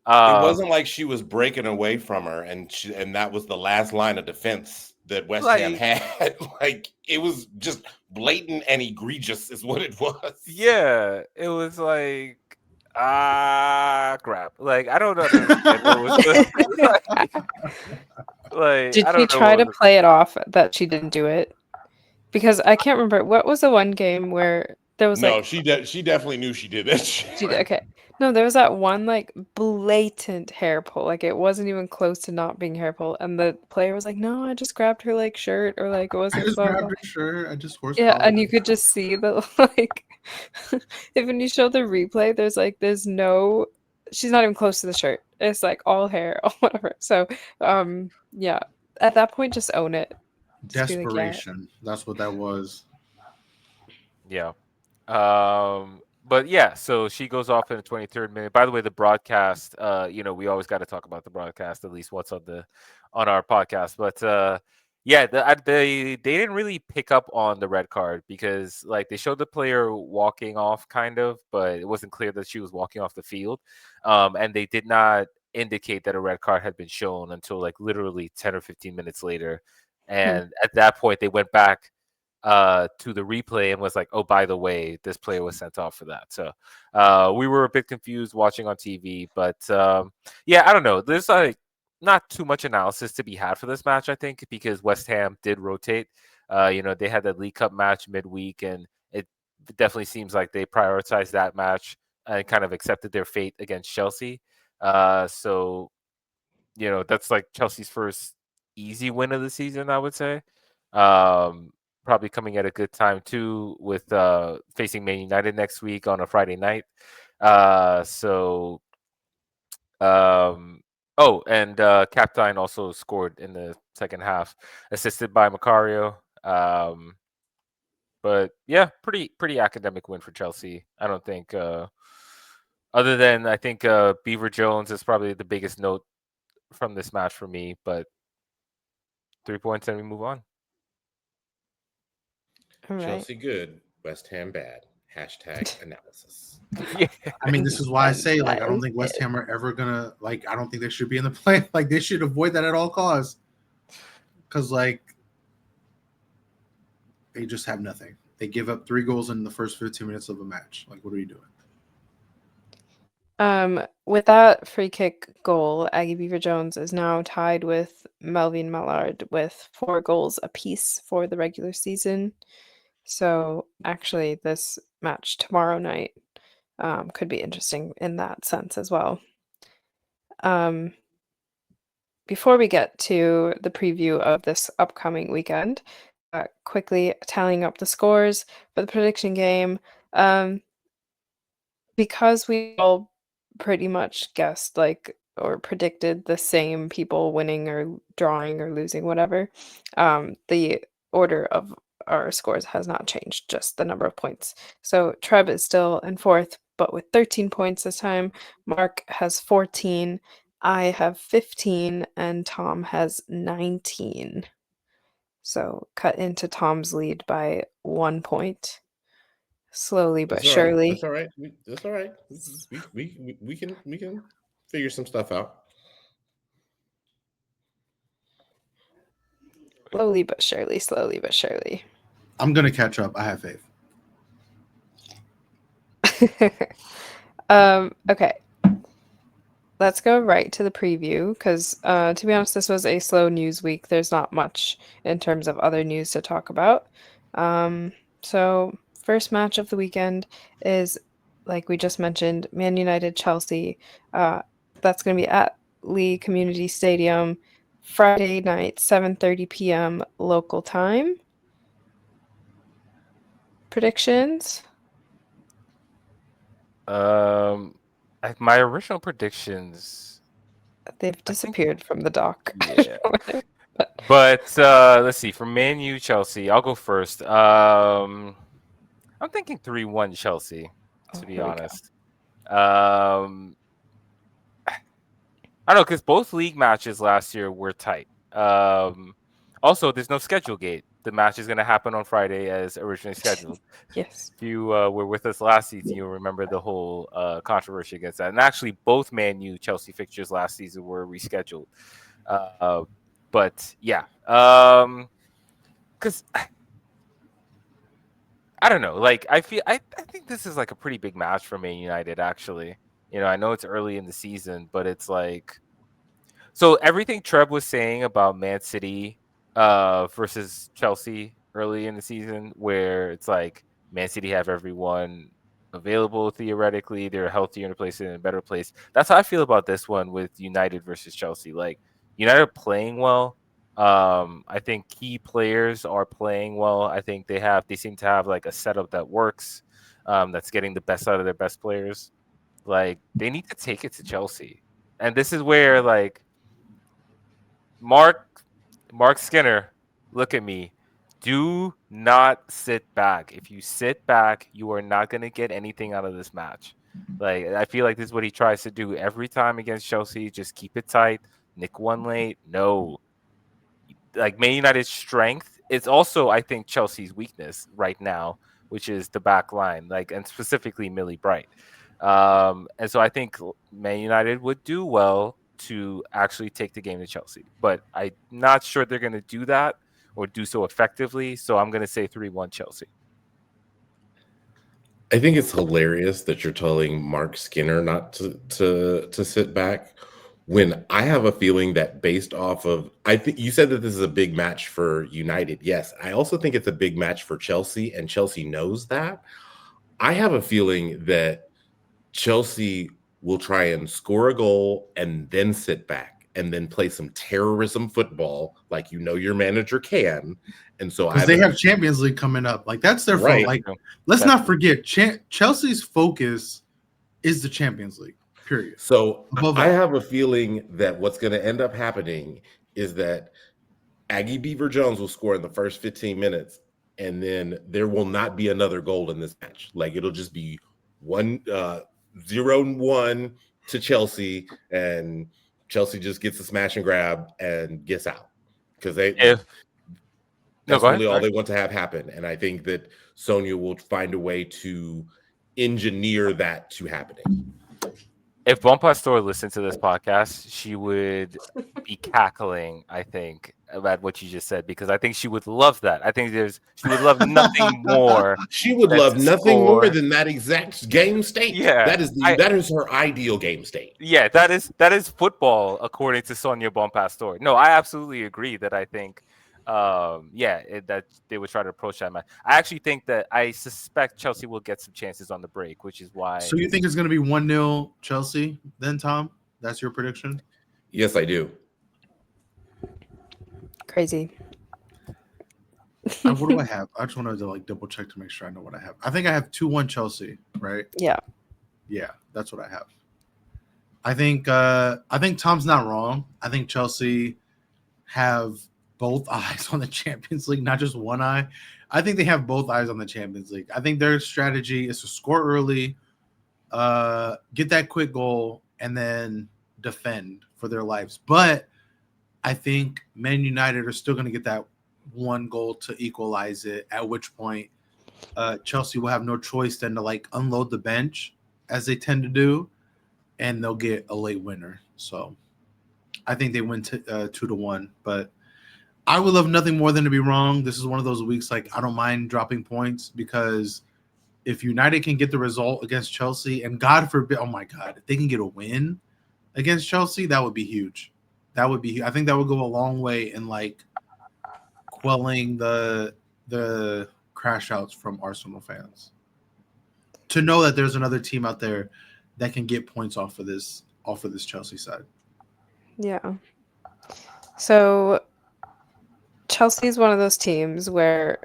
B: It wasn't like she was breaking away from her and that was the last line of defense that West Ham had. Like it was just blatant and egregious is what it was.
D: Yeah, it was like Crap. Like, I don't understand what was the, like,
A: Did
D: I
A: she
D: don't know
A: try
D: what
A: to
D: was
A: play it off that she didn't do it? Because I can't remember what was the one game where there was
B: No,
A: like
B: she definitely knew she did that shit.
A: she okay. No, there was that one like blatant hair pull. Like it wasn't even close to not being hair pull. And the player was like, "No, I just grabbed her like shirt or like it
C: I
A: wasn't
C: just
A: blah
C: grabbed
A: blah."
C: her shirt. I just horse
A: Yeah, and you
C: collared.
A: could just see the like if when you show the replay, there's no she's not even close to the shirt. It's like all hair or whatever. So yeah. At that point just own it. Just be like, yeah.
C: Desperation. That's what that was.
D: Yeah. But yeah, so she goes off in the 23rd minute. By the way, the broadcast, we always got to talk about the broadcast at least once on our podcast. But yeah, they didn't really pick up on the red card because like they showed the player walking off kind of, but it wasn't clear that she was walking off the field. And they did not indicate that a red card had been shown until like literally 10 or 15 minutes later.
A: Hmm.
D: And at that point they went back to the replay and was like, oh, by the way, this player was sent off for that. So we were a bit confused watching on TV, but yeah, I don't know. There's like not too much analysis to be had for this match, I think, because West Ham did rotate. They had that League Cup match midweek, and it definitely seems like they prioritized that match and kind of accepted their fate against Chelsea. So that's like Chelsea's first easy win of the season, I would say. Um, Probably coming at a good time too, with facing Man United next week on a Friday night. So oh, and Captain also scored in the second half, assisted by Macario. But yeah, pretty academic win for Chelsea. I don't think other than I think Beaver Jones is probably the biggest note from this match for me, but 3 points and we move on.
A: All right.
B: Chelsea good, West Ham bad. Hashtag analysis.
D: Yeah.
C: I mean, this is why I say, like,
A: That
C: I don't
A: is
C: think West
A: it.
C: Ham are ever gonna, like, I don't think they should be in the play. Like, they should avoid that at all costs. Because, like, they just have nothing. They give up 3 goals in the first 15 minutes of a match. Like, what are you doing?
A: With that free kick goal, Aggie Beaver Jones is now tied with Melvin Mallard with 4 goals apiece for the regular season. So actually, this match tomorrow night could be interesting in that sense as well. Before we get to the preview of this upcoming weekend, quickly tallying up the scores for the prediction game. Because we all pretty much guessed like or predicted the same people winning or drawing or losing, whatever, the order of our scores has not changed, just the number of points. So Treb is still in fourth, but with 13 points this time. Mark has 14, I have 15, and Tom has 19. So cut into Tom's lead by 1 point. Slowly but
B: That's all right.
A: surely.
B: That's all right. That's all right. We can figure some stuff out.
A: Slowly but surely, slowly but surely.
C: I'm going to catch up. I have faith.
A: Okay. Let's go right to the preview because, to be honest, this was a slow news week. There's not much in terms of other news to talk about. So, first match of the weekend is, like we just mentioned, Man United Chelsea. That's going to be at Lee Community Stadium Friday night, 7:30 p.m. local time. Predictions?
D: My original predictions.
A: They've disappeared from the doc.
D: Yeah. But let's see. For Man U Chelsea, I'll go first. I'm thinking 3-1 Chelsea, to be
A: Here we go.
D: honest. I don't know, because both league matches last year were tight. Also, there's no schedule gate. The match is going to happen on Friday as originally scheduled.
A: Yes.
D: If you were with us last season, you'll remember the whole controversy against that. And actually, both Man U Chelsea fixtures last season were rescheduled. But yeah, because I don't know. Like I think this is like a pretty big match for Man United. Actually, I know it's early in the season, but it's like, so everything Trev was saying about Man City versus Chelsea early in the season, where it's like Man City have everyone available theoretically, they're healthier in a place, in a better place. That's how I feel about this one with United versus Chelsea. Like, United are playing well. I think key players are playing well. I think they seem to have like a setup that works, that's getting the best out of their best players. Like, they need to take it to Chelsea. And this is where, like, Mark Skinner, look at me. Do not sit back. If you sit back, you are not going to get anything out of this match. Like, I feel like this is what he tries to do every time against Chelsea. Just keep it tight. Nick one late. No. Like, Man United's strength is also, I think, Chelsea's weakness right now, which is the back line, like, and specifically Millie Bright. And so I think Man United would do well to actually take the game to Chelsea, but I'm not sure they're going to do that or do so effectively. So I'm going to say 3-1 Chelsea.
B: I think it's hilarious that you're telling Mark Skinner not to sit back, when I have a feeling that, based off of, I think you said that this is a big match for United. Yes, I also think it's a big match for Chelsea, and Chelsea knows that. I have a feeling that Chelsea will try and score a goal and then sit back and then play some terrorism football, like your manager can. And so
C: because they have Champions League coming up, like that's their
B: right.
C: Like, let's not forget, Chelsea's focus is the Champions League. Period.
B: So I have a feeling that what's going to end up happening is that Aggie Beaver Jones will score in the first 15 minutes, and then there will not be another goal in this match. Like, it'll just be 0-1 to Chelsea, and Chelsea just gets a smash and grab and gets out, because that's really all they want to have happen. And I think that Sonia will find a way to engineer that to happening.
D: If Bon Pastor listened to this podcast, she would be cackling, I think, about what you just said, because I think she would love that. I think she would love nothing more.
B: She would love nothing more than that exact game state.
D: Yeah,
B: that is her ideal game state.
D: Yeah, that is football, according to Sonia Bon Pastor. No, I absolutely agree that I think, that they would try to approach that match. I actually think that I suspect Chelsea will get some chances on the break, which is why.
C: So you think it's going to be 1-0 Chelsea then, Tom? That's your prediction?
B: Yes, I do.
A: Crazy.
C: What do I have? I just wanted to double check to make sure I know what I have. I think I have 2-1 Chelsea, right?
A: Yeah.
C: Yeah, that's what I have. I think Tom's not wrong. I think Chelsea have both eyes on the Champions League, not just one eye. I think they have both eyes on the Champions League. I think their strategy is to score early, get that quick goal, and then defend for their lives. But I think Man United are still going to get that one goal to equalize it, at which point Chelsea will have no choice than to unload the bench, as they tend to do, and they'll get a late winner. So I think they win 2-1, but I would love nothing more than to be wrong. This is one of those weeks I don't mind dropping points, because if United can get the result against Chelsea, and God forbid, oh my God, if they can get a win against Chelsea, that would be huge. I think that would go a long way in quelling the crash outs from Arsenal fans. To know that there's another team out there that can get points off of this Chelsea side.
A: Yeah. So Chelsea is one of those teams where,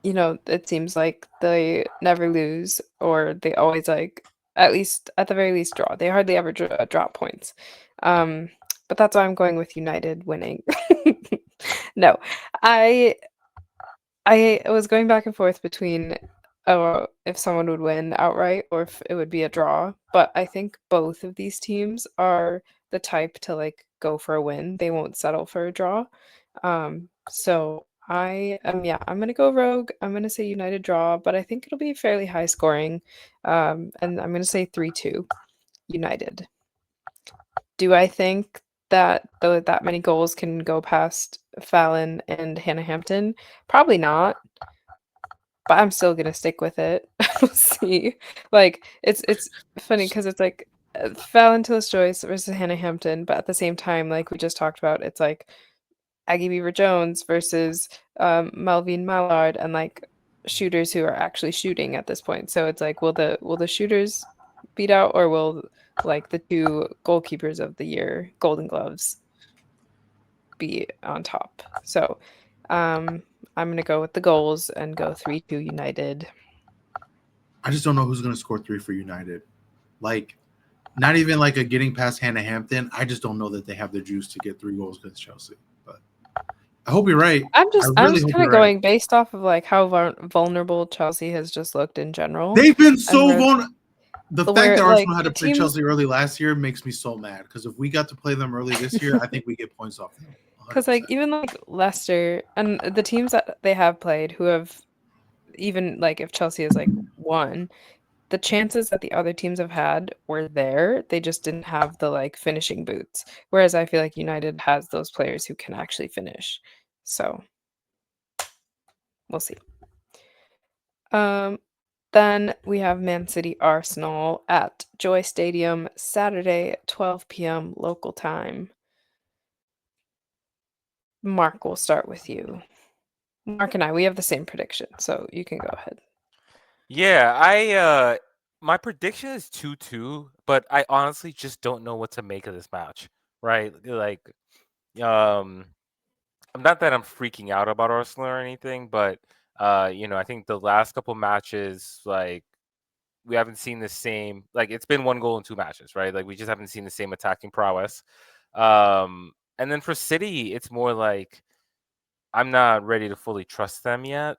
A: it seems like they never lose, or they always at the very least draw. They hardly ever drop points. But that's why I'm going with United winning. No, I was going back and forth between if someone would win outright or if it would be a draw. But I think both of these teams are the type to go for a win. They won't settle for a draw. So I'm gonna go rogue. I'm gonna say United draw, but I think it'll be fairly high scoring. And I'm gonna say 3-2 United. Do I think that that many goals can go past Fallon and Hannah Hampton? Probably not. But I'm still gonna stick with it. We'll see. It's funny because it's Valentine's Joyce versus Hannah Hampton, but at the same time, like we just talked about, it's like Aggie Beaver Jones versus Melvin Mallard, and like shooters who are actually shooting at this point. So it's like, will the shooters beat out, or will like the two goalkeepers of the year, Golden Gloves, be on top? So I'm gonna go with the goals and go 3-2 United.
C: I just don't know who's going to score 3 for United. Like, not even like a getting past Hannah Hampton. I just don't know that they have the juice to get 3 goals against Chelsea. But I hope you're right.
A: I'm
C: Really
A: just
C: hope
A: kind
C: you're
A: of
C: right.
A: going based off of like how vulnerable Chelsea has just looked in general.
C: They've been so
A: where-
C: vulnerable. The fact
A: where,
C: that
A: like,
C: Arsenal had to
A: the
C: play
A: teams-
C: Chelsea early last year makes me so mad. Because if we got to play them early this year, I think we get points off them.
A: Because like
C: 100%.
A: even like Leicester and the teams that they have played, who have even like if Chelsea is like won, the chances that the other teams have had were there. They just didn't have the like finishing boots. Whereas I feel like United has those players who can actually finish. So we'll see. Then we have Man City Arsenal at Joy Stadium Saturday at 12 p.m. local time. Mark, we'll start with you. Mark and I, we have the same prediction, so you can go ahead.
D: Yeah, I my prediction is 2-2, but I honestly just don't know what to make of this match. Right? Like I'm not that I'm freaking out about Arsenal or anything, but I think the last couple matches, like we haven't seen the same. Like it's been 1 goal in 2 matches, right? Like we just haven't seen the same attacking prowess. And then for City, it's more like I'm not ready to fully trust them yet.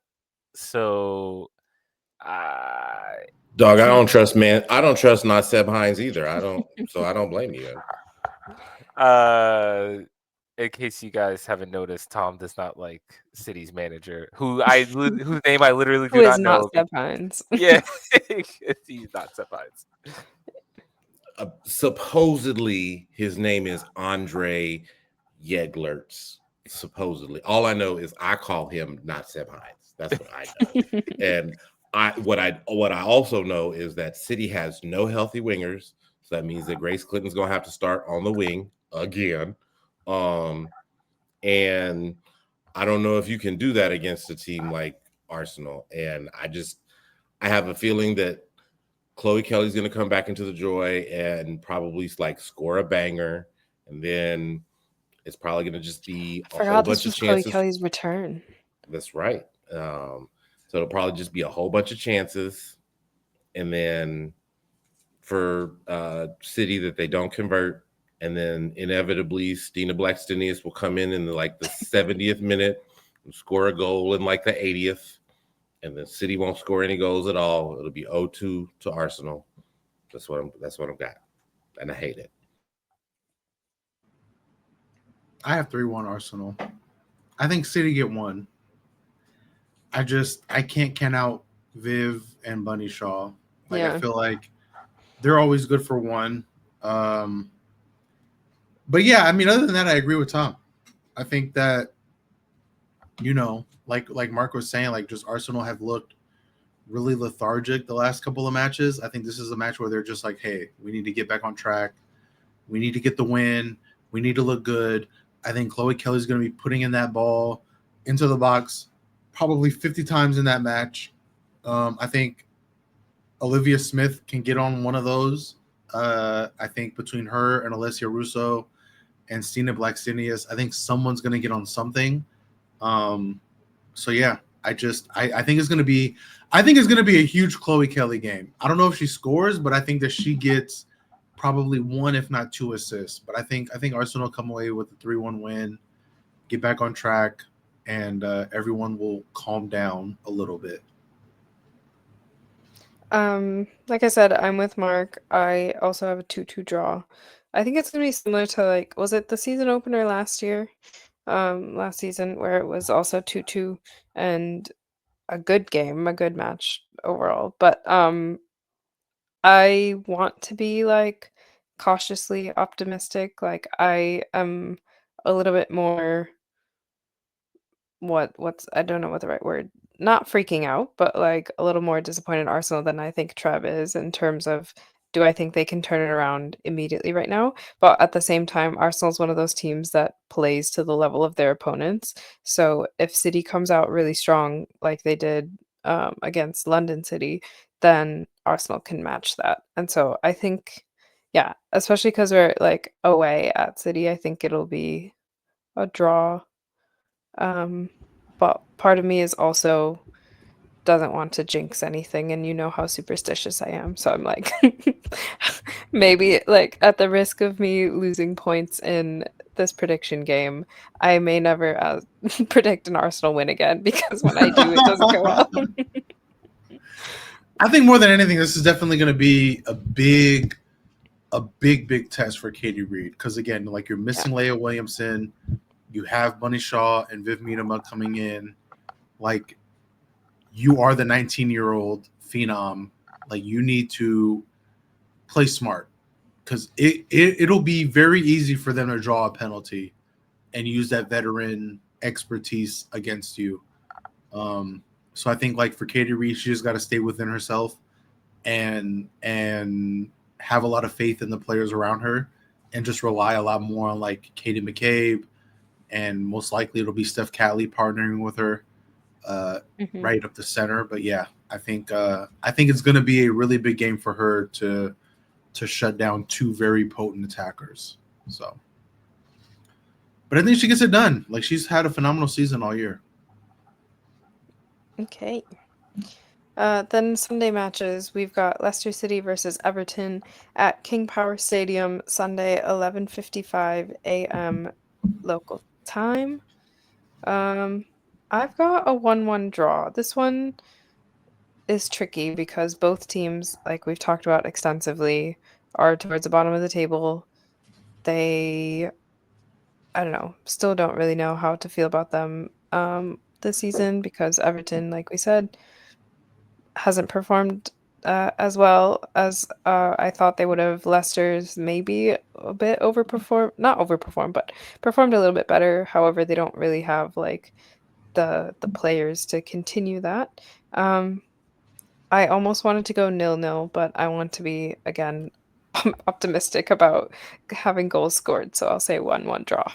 D: So,
B: Dog, I don't trust man. I don't trust not Seb Hines either. I don't blame you.
D: In case you guys haven't noticed, Tom does not like City's manager, whose name I literally
A: Who
D: do
A: is
D: not
A: not
D: know.
A: Seb Hines?
D: Yeah, he's not Seb Hines.
B: Supposedly, his name is Andre Yeglerts. Supposedly, all I know is I call him not Seb Hines. That's what I know. And what I also know is that City has no healthy wingers, so that means that Grace Clinton's gonna have to start on the wing again. And I don't know if you can do that against a team like Arsenal. And I have a feeling that Chloe Kelly's going to come back into the Joy and probably like score a banger, and then it's probably going to just be a whole bunch of
A: Chloe
B: chances.
A: Kelly's return.
B: That's right. So it'll probably just be a whole bunch of chances, and then for City that they don't convert, and then inevitably Stina Blackstenius will come in the 70th minute and score a goal in like the 80th, and then City won't score any goals at all. It'll be 0-2 to Arsenal. That's what I've got, and I hate it.
C: I have 3-1 Arsenal. I think City get 1. I can't count out Viv and Bunny Shaw. I feel like they're always good for 1. But yeah, I mean, other than that, I agree with Tom. I think that, like Mark was saying, like just Arsenal have looked really lethargic the last couple of matches. I think this is a match where they're just like, hey, we need to get back on track. We need to get the win. We need to look good. I think Chloe Kelly's going to be putting in that ball into the box probably 50 times in that match. I think Olivia Smith can get on one of those. I think between her and Alessia Russo and Stina Blackstenius, I think someone's going to get on something. So yeah, I think it's going to be a huge Chloe Kelly game. I don't know if she scores, but I think that she gets probably 1, if not 2 assists. But I think Arsenal come away with a 3-1 win, get back on track, and everyone will calm down a little bit.
A: Like I said, I'm with Mark. I also have a 2-2 draw. I think it's gonna be similar to was it the season opener last year? Last season where it was also 2-2 and a good game, a good match overall. But I want to be cautiously optimistic. I am a little bit more what's I don't know what the right word, not freaking out, but a little more disappointed in Arsenal than I think Trev is in terms of do I think they can turn it around immediately right now? But at the same time, Arsenal's one of those teams that plays to the level of their opponents. So if City comes out really strong like they did against London City, then Arsenal can match that. And so I think, yeah, especially because we're like away at City, I think it'll be a draw. But part of me is also doesn't want to jinx anything, and you know how superstitious I am. So I'm like, maybe like at the risk of me losing points in this prediction game, I may never predict an Arsenal win again because when I do, it doesn't go well.
C: I think more than anything, this is definitely going to be a big test for Katie Reed because again, like you're missing Leia Williamson, you have Bunny Shaw and Viv Miedema coming in, like you are the 19-year-old phenom, like you need to play smart because it'll be very easy for them to draw a penalty and use that veteran expertise against you. So I think like for Katie Reed, she just got to stay within herself and have a lot of faith in the players around her and just rely a lot more on like Katie McCabe, and most likely it'll be Steph Catley partnering with her right up the center. But yeah, I think it's going to be a really big game for her to shut down two very potent attackers. So, but I think she gets it done. Like she's had a phenomenal season all year.
A: Okay. Then Sunday matches, we've got Leicester City versus Everton at King Power Stadium, Sunday, 11:55 a.m. local time. I've got a 1-1 draw. This one is tricky because both teams, like we've talked about extensively, are towards the bottom of the table. They, I don't know, still don't really know how to feel about them this season because Everton, like we said, hasn't performed as well as I thought they would have. Leicester's maybe a bit not overperformed, but performed a little bit better. However, they don't really have like the players to continue that. I almost wanted to go 0-0, but I want to be again optimistic about having goals scored, so I'll say 1-1 draw.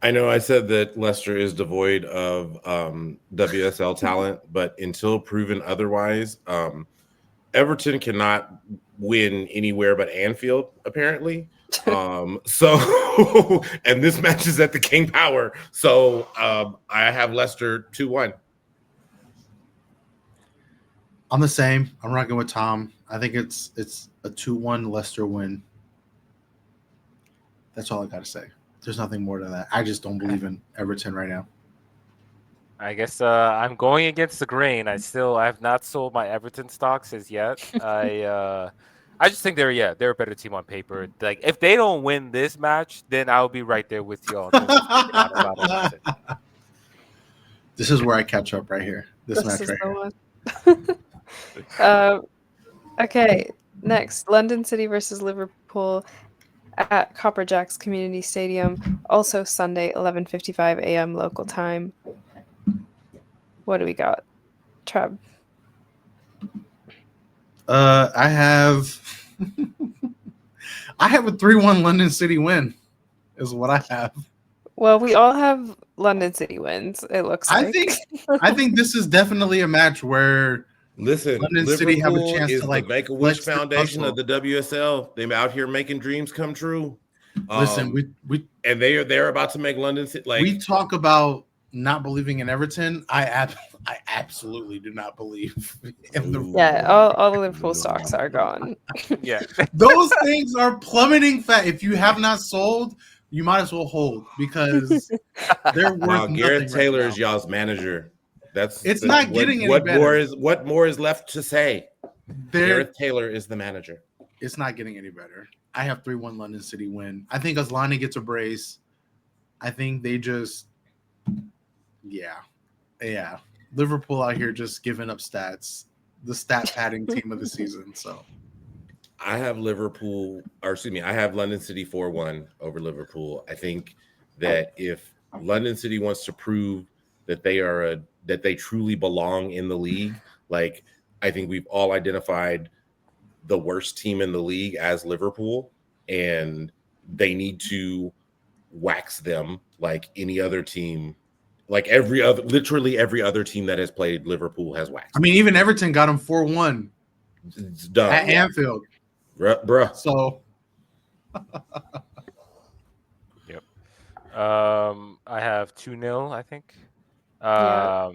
B: I know I said that Leicester is devoid of WSL talent, but until proven otherwise, Everton cannot win anywhere but Anfield, apparently. So, and this match is at the King Power. So I have Leicester 2-1.
C: I'm the same. I'm rocking with Tom. I think it's a 2-1 Leicester win. That's all I got to say. There's nothing more to that. I just don't believe in Everton right now.
D: I guess I'm going against the grain. I have not sold my Everton stocks as yet. I just think they're a better team on paper. Like if they don't win this match, then I'll be right there with y'all.
C: This is where I catch up right here. This match right
A: here. Okay, next London City versus Liverpool at Copper Jacks Community Stadium, also Sunday, 11:55 a.m. local time. What do we got, Trev?
C: I have a 3-1 London City win is what I have.
A: Well, we all have London City wins, it looks like.
C: I think this is definitely a match where
B: London
C: Liverpool
B: City have a chance
C: to
B: the
C: like
B: Make-A-Wish Foundation of the WSL. They're out here making dreams come true.
C: Listen, we
B: and they're about to make London City. Like
C: we talk about not believing in Everton. I absolutely do not believe in the.
A: Yeah, all the Liverpool stocks are gone.
D: Yeah,
C: those things are plummeting fast. If you have not sold, you might as well hold because they're worth nothing.
B: Gareth Taylor
C: right
B: is y'all's manager.
C: It's not getting any better.
B: What more is left to say? Gareth Taylor is the manager.
C: It's not getting any better. I have 3-1 London City win. I think Aslani gets a brace. I think they just, yeah. Liverpool out here just giving up stats. The stat padding team of the season. So
B: I have I have London City 4-1 over Liverpool. I think that if London City wants to prove that they truly belong in the league, like I think we've all identified the worst team in the league as Liverpool, and they need to wax them like any other team. Like literally every other team that has played Liverpool has waxed.
C: I mean, even Everton got them 4-1
B: it's done
C: at Anfield.
B: Bruh.
C: So
D: Yep. I have 2-0, I think.
A: Yeah.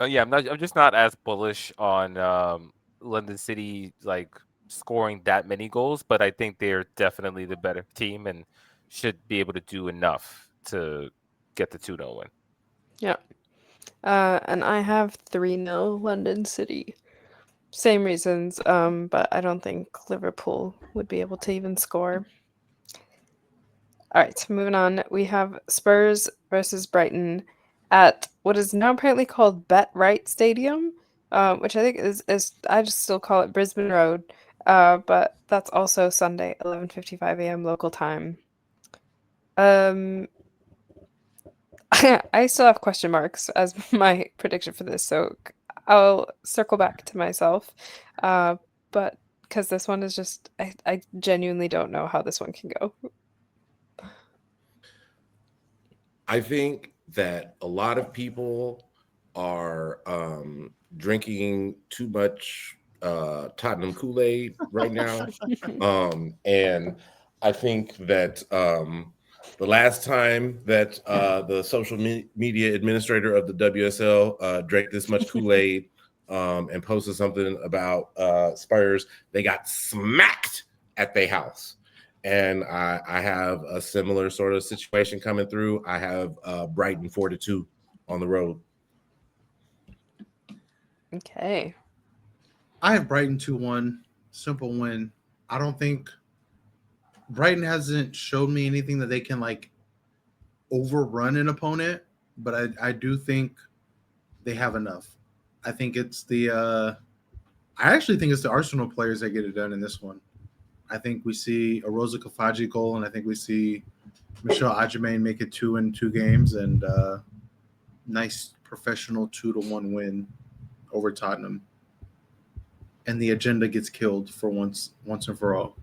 D: Yeah, I'm just not as bullish on London City like scoring that many goals, but I think they're definitely the better team and should be able to do enough to get the 2-0 win.
A: Yeah. And I have 3-0 London City. Same reasons, but I don't think Liverpool would be able to even score. All right, moving on. We have Spurs versus Brighton at what is now apparently called Bet Right Stadium, which I think is I just still call it Brisbane Road, but that's also Sunday, 11:55 a.m. local time. I still have question marks as my prediction for this, so I'll circle back to myself. But because this one is just, I genuinely don't know how this one can go.
B: I think that a lot of people are drinking too much Tottenham Kool-Aid right now. And I think that the last time that the social media administrator of the WSL drank this much Kool-Aid and posted something about Spurs, they got smacked at their house. And I have a similar sort of situation coming through. I have Brighton 4-2 on the road.
A: Okay.
C: I have Brighton 2-1, simple win. I don't think Brighton hasn't showed me anything that they can like overrun an opponent, but I do think they have enough. I think it's I actually think it's the Arsenal players that get it done in this one. I think we see a Rosa Kafaji goal, and I think we see Michelle Adjemain make it 2 in 2 games, and nice professional 2-1 win over Tottenham. And the agenda gets killed for once and for all.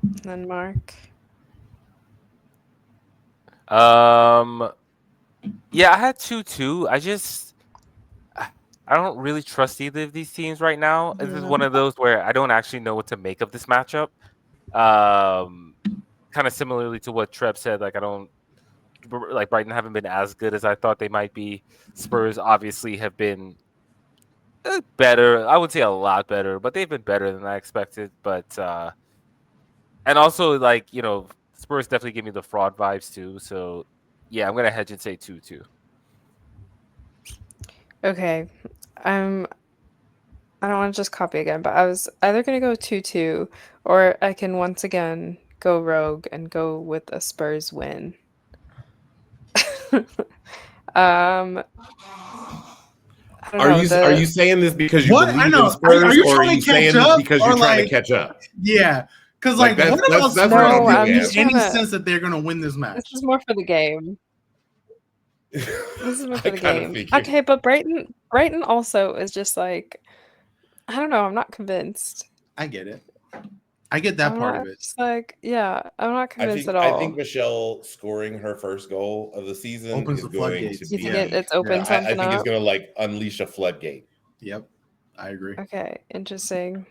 A: And then Mark.
D: Yeah, I had 2-2. I don't really trust either of these teams right now. This is one of those where I don't actually know what to make of this matchup. Kind of similarly to what Trev said, like Brighton haven't been as good as I thought they might be. Spurs obviously have been better. I would say a lot better, but they've been better than I expected. But and also Spurs definitely give me the fraud vibes too. So yeah, I'm gonna hedge and say 2-2.
A: Okay. I don't want to just copy again, but I was either going to go 2-2 or I can once again go rogue and go with a Spurs win. I don't
B: Are
A: know,
B: you saying this because you
C: What? I
B: believe
C: know.
B: in Spurs,
C: Are you
B: or are
C: trying
B: you
C: to catch
B: saying this
C: up,
B: because
C: or
B: you're trying to
C: like-
B: catch up?
C: Yeah, because
B: Like,
C: like, what about
B: that's
C: Spurs
B: what I'm
A: No, I'm
C: gives
A: just
C: you any
A: trying to-
C: sense that they're going to win this match?
A: This is more for the game. This is more for
B: I
A: the
B: kinda
A: game.
B: figured.
A: Okay, but Brighton also is just like, I don't know, I'm not convinced.
C: I get it. I get that
A: I'm
C: part
A: not
C: of it.
A: just like, yeah, I'm not convinced at all.
B: I think Michelle scoring her first goal of the season
C: Opens
B: is
C: the
B: going
C: floodgates.
B: to
A: You
B: be.
A: think it's opened
B: I
A: something
B: think it's
A: up?
B: going to like unleash a floodgate.
C: Yep, I agree.
A: Okay, interesting.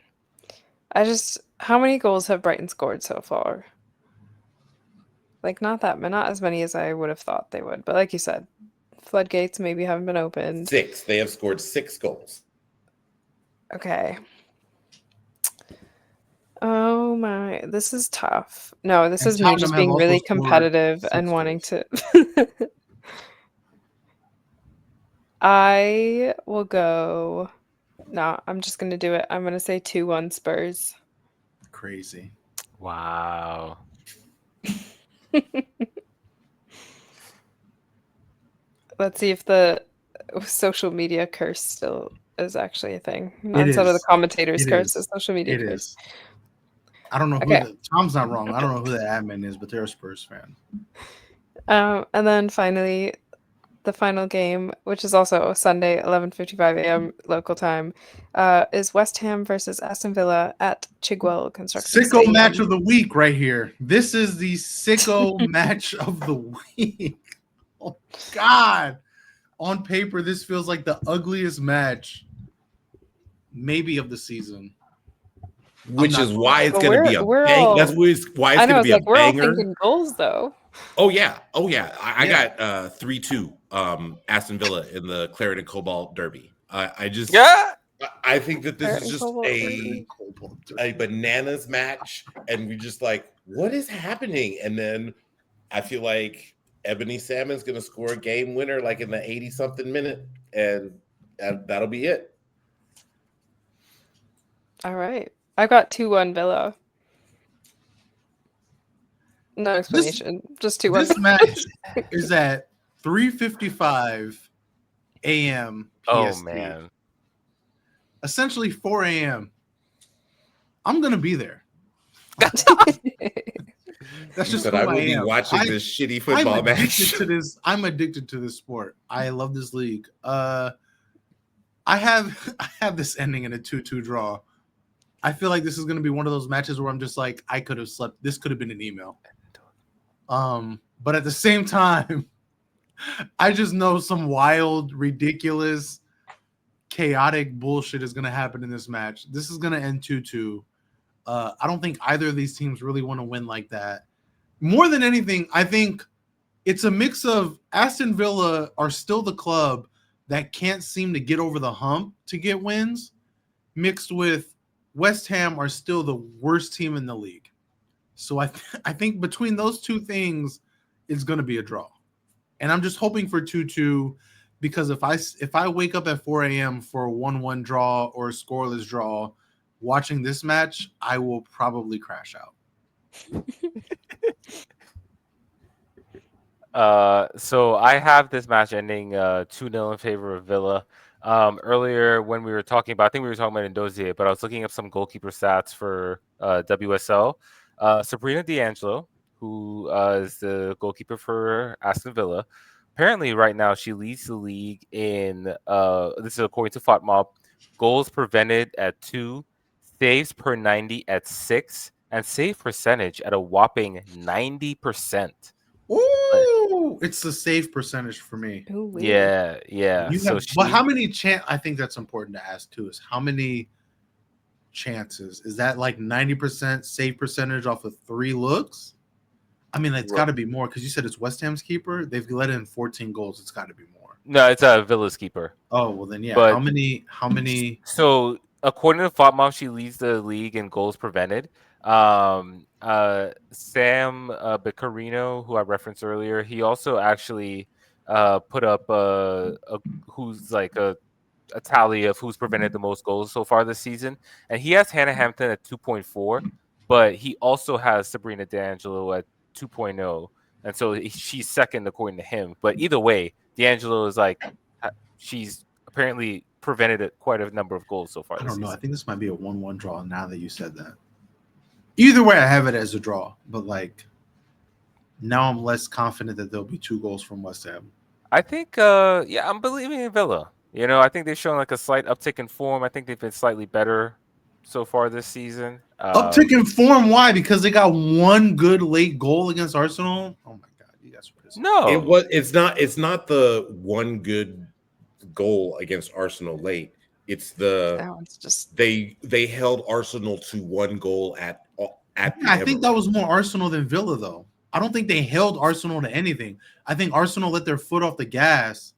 A: How many goals have Brighton scored so far? Like not as many as I would have thought they would, but like you said, floodgates maybe haven't been opened.
B: 6. They have scored 6 goals.
A: Okay. Oh my, this is tough. No, this
C: And
A: is me just
C: Tottenham have
A: being
C: also
A: really
C: scored
A: competitive
C: 6
A: and wanting
C: goals.
A: to. I will go. No, I'm just gonna do it. I'm gonna say 2-1 Spurs.
C: Crazy.
D: Wow.
A: Let's see if the social media curse still is actually a thing.
C: It
A: Instead of the
C: is.
A: commentators
C: It
A: curse,
C: is.
A: the social media
C: It
A: curse.
C: is. I don't know
A: Okay.
C: who Tom's not wrong. I don't know who the admin is, but they're a Spurs fan.
A: And then finally, the final game, which is also Sunday, 11:55 a.m. local time, is West Ham versus Aston Villa at Chigwell Construction
C: Sicko
A: Stadium.
C: match of the week right here. This is the sicko match of the week. Oh God. On paper, this feels like the ugliest match maybe of the season.
B: Which
C: not
B: is
C: going
B: why it's
A: But
B: going to be a
A: we're
B: bang.
A: all-
B: That's why it's
A: I know,
B: going to
A: it's
B: be a
A: like we're all
B: banger.
A: thinking goals though.
B: Oh yeah. I
C: Yeah.
B: got 3-2 Aston Villa in the Claret and Cobalt Derby.
D: Yeah.
B: I think that this
A: Claret
B: is
A: and
B: just
A: Cobalt
B: a bananas match, and we just like, what is happening? And then I feel like Ebony Salmon's going to score a game winner like in the 80 something minute, and that'll be it.
A: All right. I got 2-1 Villa. No explanation. Just 2-1.
C: This match is at 3:55 a.m. PST.
D: Oh man.
C: Essentially 4 a.m. I'm gonna be there. That's
B: You
C: just
B: said
C: who
B: I will be
C: am.
B: watching this shitty football
C: I'm
B: match.
C: addicted to this. I'm addicted to this sport. I love this league. I have this ending in a 2-2 draw. I feel like this is gonna be one of those matches where I'm just like, I could have slept. This could have been an email. But at the same time, I just know some wild, ridiculous, chaotic bullshit is gonna happen in this match. This is gonna end 2-2. I don't think either of these teams really want to win like that. More than anything, I think it's a mix of Aston Villa are still the club that can't seem to get over the hump to get wins, mixed with West Ham are still the worst team in the league. So I think between those two things, it's going to be a draw. And I'm just hoping for 2-2 because if I wake up at 4 a.m. for a 1-1 draw or a scoreless draw, watching this match, I will probably crash out.
D: So I have this match ending 2-0 in favor of Villa. Earlier when we were talking about, I think we were talking about Ndozie, but I was looking up some goalkeeper stats for WSL. Sabrina D'Angelo, who is the goalkeeper for Aston Villa, apparently right now she leads the league in this is according to FOTMob, goals prevented at 2, saves per 90 at 6, and save percentage at a whopping 90%.
C: Ooh, it's the save percentage for me.
A: Ooh, wee.
D: Yeah.
C: But how many I think that's important to ask too, is how many chances? Is that like 90% save percentage off of 3 looks? I mean, it's got to be more because you said it's West Ham's keeper. They've let in 14 goals. It's got to be more.
D: No, it's a Villa's keeper.
C: Oh, well then, yeah.
D: But-
C: how many?
D: So according to FOTMob, she leads the league in goals prevented. Sam Biccarino, who I referenced earlier, he also actually put up who's like a tally of who's prevented the most goals so far this season, and he has Hannah Hampton at 2.4, but he also has Sabrina D'Angelo at 2.0, and so she's second according to him. But either way, D'Angelo is like she's apparently prevented quite a number of goals so far.
C: I
D: this
C: don't know.
D: season.
C: I think this might be a 1-1 draw now that you said that. Either way, I have it as a draw, but like now I'm less confident that there'll be 2 goals from West Ham.
D: I think, I'm believing in Villa. You know, I think they've shown like a slight uptick in form. I think they've been slightly better so far this season.
C: Uptick in form? Why? Because they got 1 good late goal against Arsenal. Oh my god, you guys are pissed.
D: No,
B: It's not the one good goal against Arsenal late. It's
A: That one's just
B: they held Arsenal to 1 goal at
C: I think that was more Arsenal than Villa, though. I don't think they held Arsenal to anything. I think Arsenal let their foot off the gas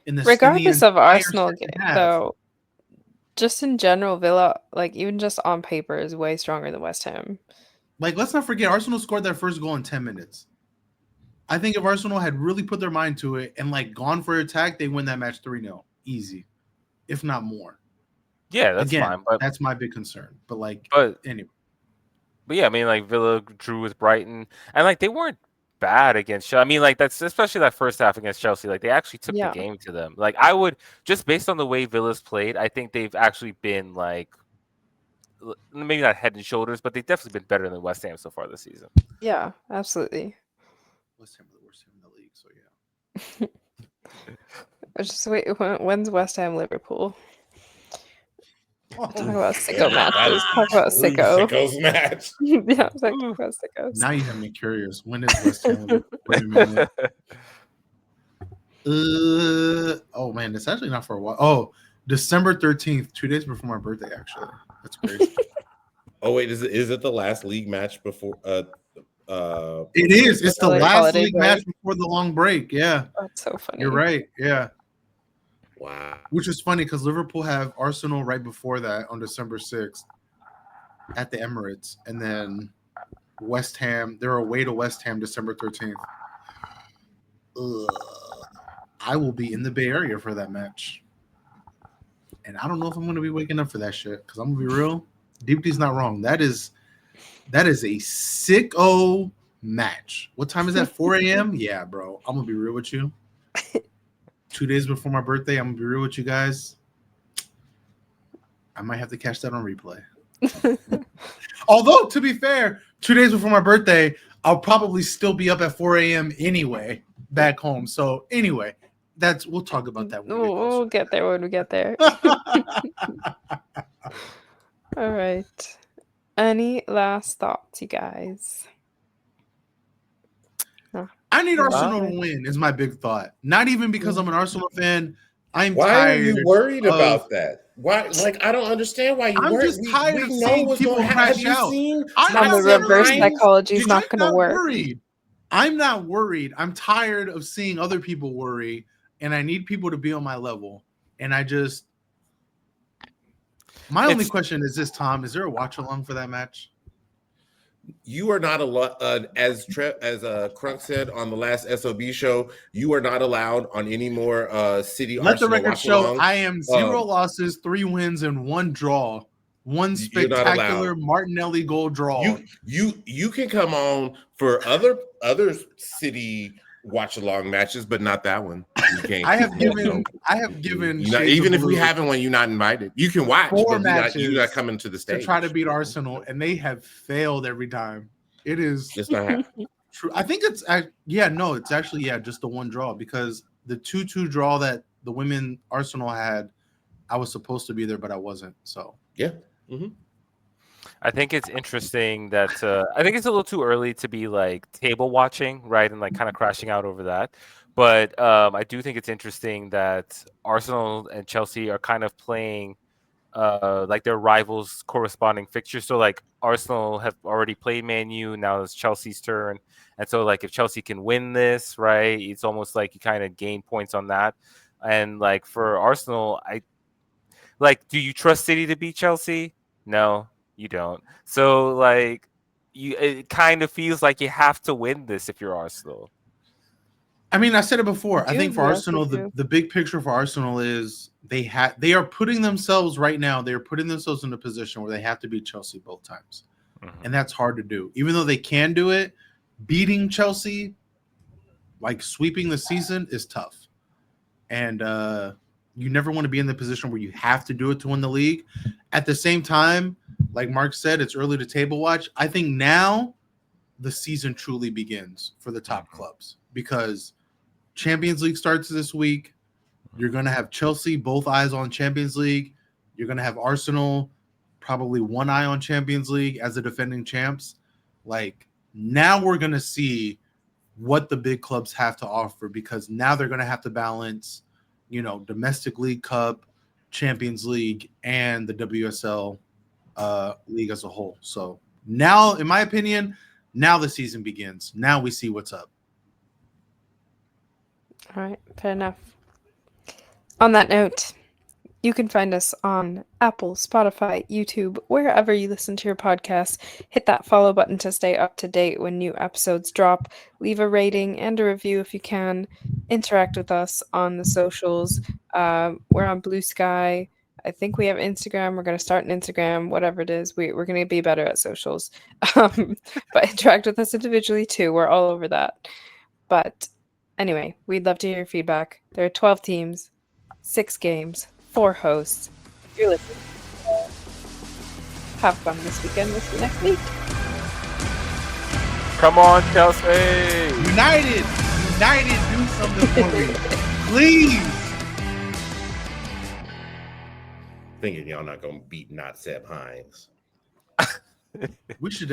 C: in the
A: regardless of Arsenal,
C: second half.
A: though. Just in general, Villa, like even just on paper, is way stronger than West Ham.
C: Like, let's not forget, Arsenal scored their first goal in 10 minutes. I think if Arsenal had really put their mind to it and like gone for attack, they win that match 3-0. Easy. If not more.
D: yeah, that's
C: Again,
D: fine. But
C: that's my big concern. But anyway.
D: But yeah, I mean, like Villa drew with Brighton, and like they weren't bad against Chelsea. I mean, like that's especially that first half against Chelsea. Like they actually took
A: Yeah.
D: the game to them. Like I would just based on the way Villa's played, I think they've actually been like maybe not head and shoulders, but they've definitely been better than West Ham so far this season.
A: Yeah, absolutely.
C: West Ham are the worst team in the league, so yeah.
A: Just wait. When's West Ham Liverpool? Talk
C: Oh,
A: about sicko
B: That
A: matches.
B: is
A: Talk about
B: true
A: sicko.
B: sickos match.
A: Yeah, talk about sickos.
C: now you have me curious. When is West Ham? Wait a minute. Oh man, it's actually not for a while. Oh, December 13th, 2 days before my birthday. Actually, that's crazy.
B: Oh wait, is it the last league match before?
C: It is. It's the
A: Holiday
C: last league
A: break.
C: match before the long break. Yeah,
A: That's so funny.
C: you're right. Yeah,
B: Wow.
C: which is funny because Liverpool have Arsenal right before that on December 6th at the Emirates, and then West Ham. They're away to West Ham December 13th. I will be in the Bay Area for that match, and I don't know if I'm going to be waking up for that shit because I'm gonna be real. Deep D's not wrong. That is a sicko match. What time is that? 4 a.m. Yeah, bro. I'm gonna be real with you. 2 days before my birthday, I'm gonna be real with you guys. I might have to catch that on replay. Although, to be fair, 2 days before my birthday, I'll probably still be up at 4 a.m. anyway, back home. So anyway, we'll talk about that when we get
A: We'll get there when we get there.
C: closer.
A: All right. Any last thoughts, you guys?
C: I need
A: Wow.
C: Arsenal to win is my big thought. Not even because I'm an Arsenal fan. I'm
B: Why
C: tired.
B: are you worried
C: of-
B: about that? Why? Like, I don't understand why you
C: I'm
B: worried.
C: just tired of
B: know
C: seeing
B: what's
C: people
B: going to happen.
C: crash
B: Have
C: out.
B: you seen?
C: I'm
A: And
C: not
A: the
C: saying
A: reverse
C: I'm-
A: psychology is
C: Dude,
A: not
C: I'm
A: going to work.
C: Worried. I'm not worried. I'm tired of seeing other people worry, and I need people to be on my level. And I just, my only question is this, Tom: is there a watch along for that match?
B: You are not allowed, as Crunk said on the last SOB show, you are not allowed on any more City
C: Let the
B: Arsenal
C: record show
B: watch-alongs.
C: I am 0 losses, 3 wins, and 1 draw. One
B: You're not
C: spectacular
B: allowed.
C: Martinelli goal draw.
B: You can come on for other City watch-along matches, but not that one. You can't.
C: I have given.
B: No.
C: You're
B: Not,
C: Shades
B: even
C: of
B: if we
C: Blue
B: haven't one, you're not invited. You can watch,
C: 4
B: but
C: matches
B: you're not coming to the
C: to
B: stage
C: try to beat Arsenal, and they have failed every time. It is
B: It's not happening.
C: true. I think it's it's actually just the 1 draw because the 2-2 draw that the women Arsenal had, I was supposed to be there, but I wasn't. So
B: Yeah. Mm-hmm.
D: I think it's interesting that I think it's a little too early to be like table watching, right, and like kind of crashing out over that. But I do think it's interesting that Arsenal and Chelsea are kind of playing like their rivals' corresponding fixtures. So like Arsenal have already played Man U, now it's Chelsea's turn, and so like if Chelsea can win this, right, it's almost like you kind of gain points on that. And like for Arsenal, do you trust City to beat Chelsea? No. You don't. So like it kind of feels like you have to win this if you're Arsenal.
C: I mean, I said it before. I think for
A: Yes,
C: Arsenal,
A: we do.
C: the big picture for Arsenal is they are putting themselves right now. They're putting themselves in a position where they have to beat Chelsea both times, and that's hard to do. Even though they can do it, beating Chelsea, like sweeping the season, is tough. And you never want to be in the position where you have to do it to win the league. At the same time, like Mark said, it's early to table watch. I think now the season truly begins for the top clubs because Champions League starts this week. You're going to have Chelsea, both eyes on Champions League. You're going to have Arsenal, probably one eye on Champions League as the defending champs. Like now we're going to see what the big clubs have to offer because now they're going to have to balance, domestic League Cup, Champions League, and the WSL league as a whole. So now, in my opinion, now the season begins. Now we see what's up.
A: All right, fair enough. On that note, you can find us on Apple, Spotify, YouTube, wherever you listen to your podcasts. Hit that follow button to stay up to date when new episodes drop. Leave a rating and a review if you can. Interact with us on the socials. We're on Blue Sky. I think we have Instagram. We're going to start an Instagram, whatever it is. We're going to be better at socials. But interact with us individually too. We're all over that. But anyway, we'd love to hear your feedback. There are 12 teams, 6 games, 4 hosts. If you're listening, have fun this weekend. We'll see you next week.
D: Come on, Chelsea!
C: United, do something for me. Please.
B: Thinking y'all not gonna beat not Seb Hines.
C: We should